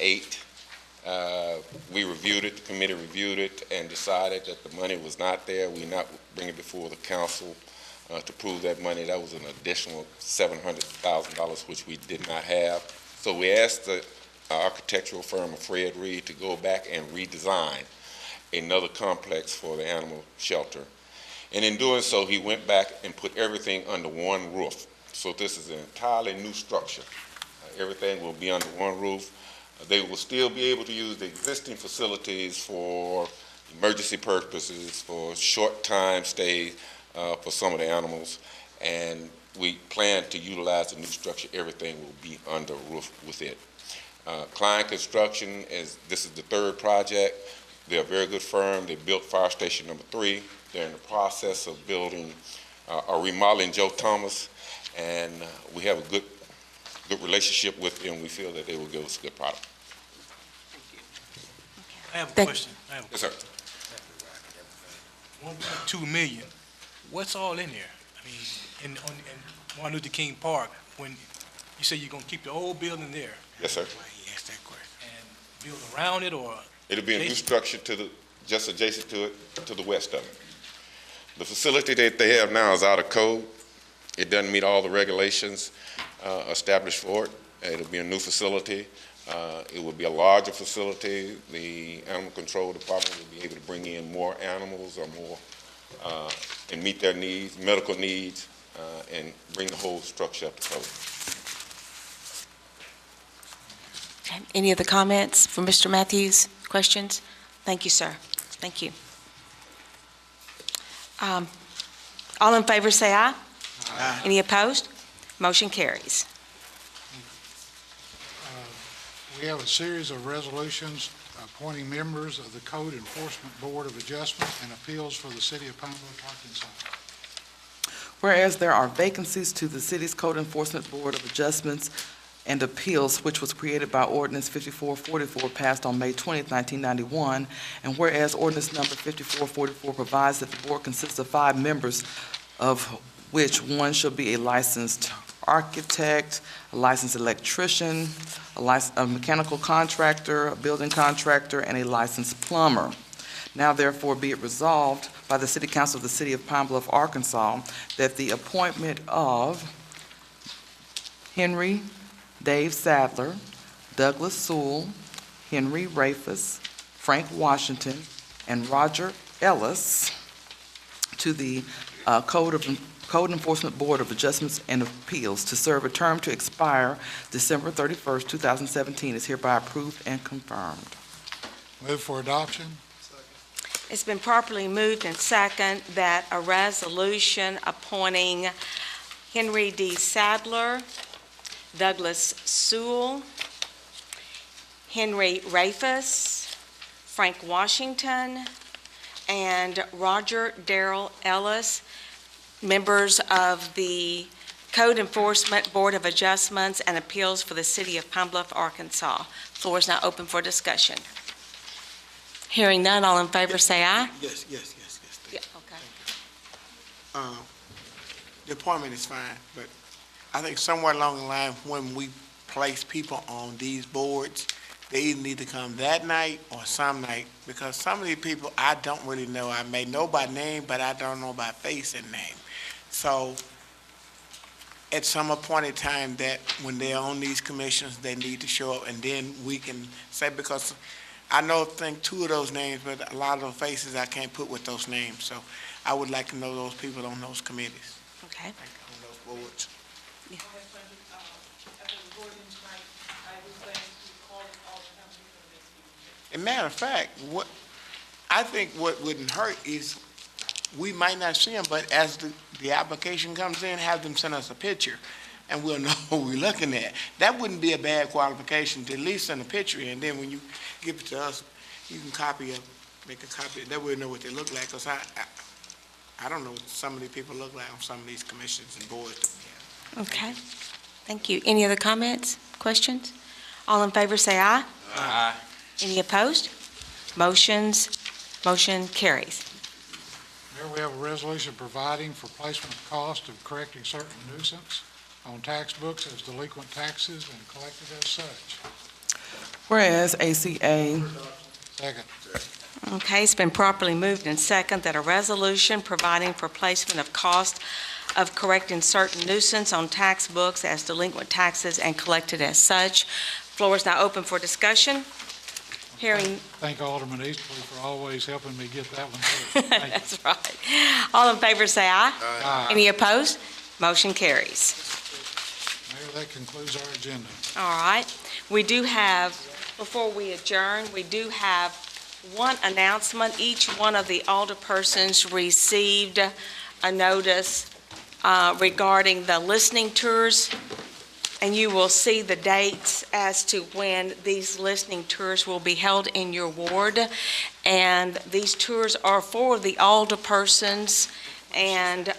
We reviewed it, the committee reviewed it, and decided that the money was not there. We not bring it before the council to prove that money. That was an additional $700,000, which we did not have. So So we asked the architectural firm of Fred Reed to go back and redesign another complex for the animal shelter. And in doing so, he went back and put everything under one roof. So this is an entirely new structure. Everything will be under one roof. They will still be able to use the existing facilities for emergency purposes, for short time stays for some of the animals. And we plan to utilize the new structure. Everything will be under a roof with it. Klein Construction, this is the third project. They're a very good firm. They built Fire Station number 3. They're in the process of building or remodeling Joe Thomas, and we have a good relationship with them. We feel that they will give us a good product. I have a question. Yes, sir. 1.2 million. What's all in there? I mean, in Martin Luther King Park, when you say you're going to keep the old building there. Yes, sir. And build around it, or? It'll be a new structure just adjacent to it, to the west of it. The facility that they have now is out of code. It doesn't meet all the regulations established for it. It'll be a new facility. It will be a larger facility. The animal control department will be able to bring in more animals or more and meet their needs, medical needs, and bring the whole structure up to code. Okay. Any other comments from Mr. Matthews? Questions? Thank you, sir. Thank you. All in favor say aye. Aye. Any opposed? Motion carries. We have a series of resolutions appointing members of the Code Enforcement Board of Adjustment and Appeals for the City of Pine Bluff, Arkansas. Whereas there are vacancies to the city's Code Enforcement Board of Adjustments and Appeals, which was created by Ordinance 5444, passed on May 20, 1991, and whereas Ordinance number 5444 provides that the board consists of 5 members, of which one shall be a licensed architect, a licensed electrician, a mechanical contractor, a building contractor, and a licensed plumber. Now therefore be it resolved by the City Council of the City of Pine Bluff, Arkansas, that the appointment of Henry Dave Sadler, Douglas Sewell, Henry Rafus, Frank Washington, and Roger Ellis to the Code Enforcement Board of Adjustments and Appeals to serve a term to expire December 31st, 2017 is hereby approved and confirmed. Move for adoption. It's been properly moved and second that a resolution appointing Henry D. Sadler, Douglas Sewell, Henry Rafus, Frank Washington, and Roger Darrell Ellis, members of the Code Enforcement Board of Adjustments and Appeals for the City of Pine Bluff, Arkansas. Floor is now open for discussion. Hearing none, all in favor say aye. Yes. Yeah, okay. The appointment is fine, but I think somewhere along the line, when we place people on these boards, they either need to come that night or some night, because some of these people I don't really know. I may know by name, but I don't know by face and name. So at some appointed time that when they're on these commissions, they need to show up, and then we can say, because I think 2 of those names, but a lot of those faces I can't put with those names. So I would like to know those people on those committees, Okay. on those boards. As a matter of fact, I think what wouldn't hurt is we might not see them, but as the application comes in, have them send us a picture, and we'll know what we're looking at. That wouldn't be a bad qualification to at least send a picture, and then when you give it to us, you can make a copy. That way we know what they look like, because I don't know what some of these people look like on some of these commissions and boards. Okay. Thank you. Any other comments, questions? All in favor say aye. Aye. Any opposed? Motion carries. Here we have a resolution providing for placement of cost of correcting certain nuisance on tax books as delinquent taxes and collected as such. Whereas ACA Second. Okay, it's been properly moved and second that a resolution providing for placement of cost of correcting certain nuisance on tax books as delinquent taxes and collected as such. Floor is now open for discussion. Hearing, Thank Alderman Easterly for always helping me get that one through. Thank you. that's right. All in favor say aye. Aye. Any opposed? Motion carries. Mayor, that concludes our agenda. All right. We do have, before we adjourn, we do have one announcement. Each one of the alderpersons received a notice regarding the listening tours, and you will see the dates as to when these listening tours will be held in your ward. And these tours are for the alderpersons and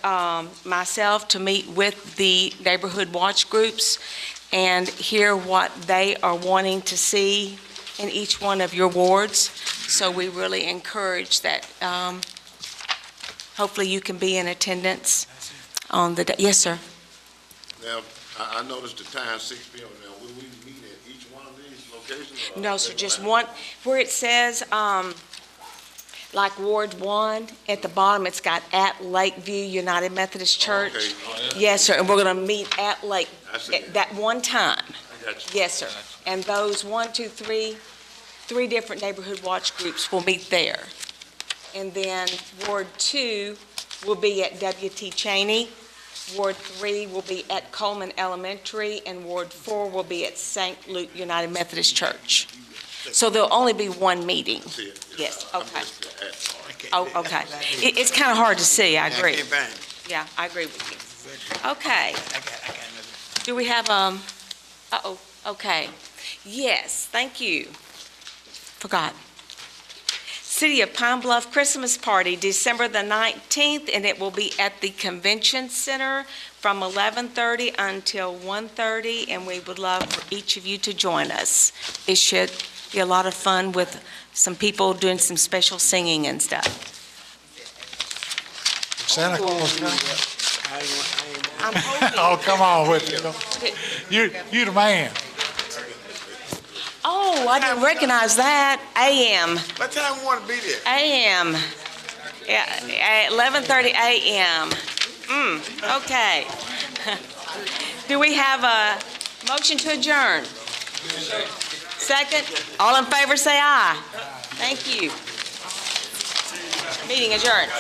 myself to meet with the neighborhood watch groups and hear what they are wanting to see in each one of your wards. So we really encourage that hopefully you can be in attendance on the day. Yes, sir. Now, I noticed the time, 6 p.m. Now, will we meet at each one of these locations? Or No, sir, just one, where it says, like Ward 1, at the bottom, it's got at Lakeview United Methodist Church. Okay. Oh, yeah. Yes, sir, and we're going to meet at Lake, I see. at that one time. I got you. Yes, sir. And those 3 different neighborhood watch groups will meet there. And then Ward 2 will be at W.T. Cheney. Ward 3 will be at Coleman Elementary, and Ward 4 will be at St. Luke United Methodist Church. So there'll only be one meeting. See it. Yes, I okay. missed the at part. Oh, okay. It's kind of hard to see, I agree. can't find it. Yeah, I agree with you. Okay. I got another. Do we have, okay. Yes, thank you. Forgot. City of Pine Bluff Christmas Party, December the 19th, and it will be at the Convention Center from 11:30 until 1:30, and we would love for each of you to join us. It should be a lot of fun with some people doing some special singing and stuff. Santa Claus coming? I'm hoping. Oh, come on with you. You the man. Oh, I didn't recognize that. AM. What time we want to be there? AM. Yeah, at 11:30 AM. Okay. Do we have a motion to adjourn? Second? All in favor say aye. Thank you. Meeting adjourned.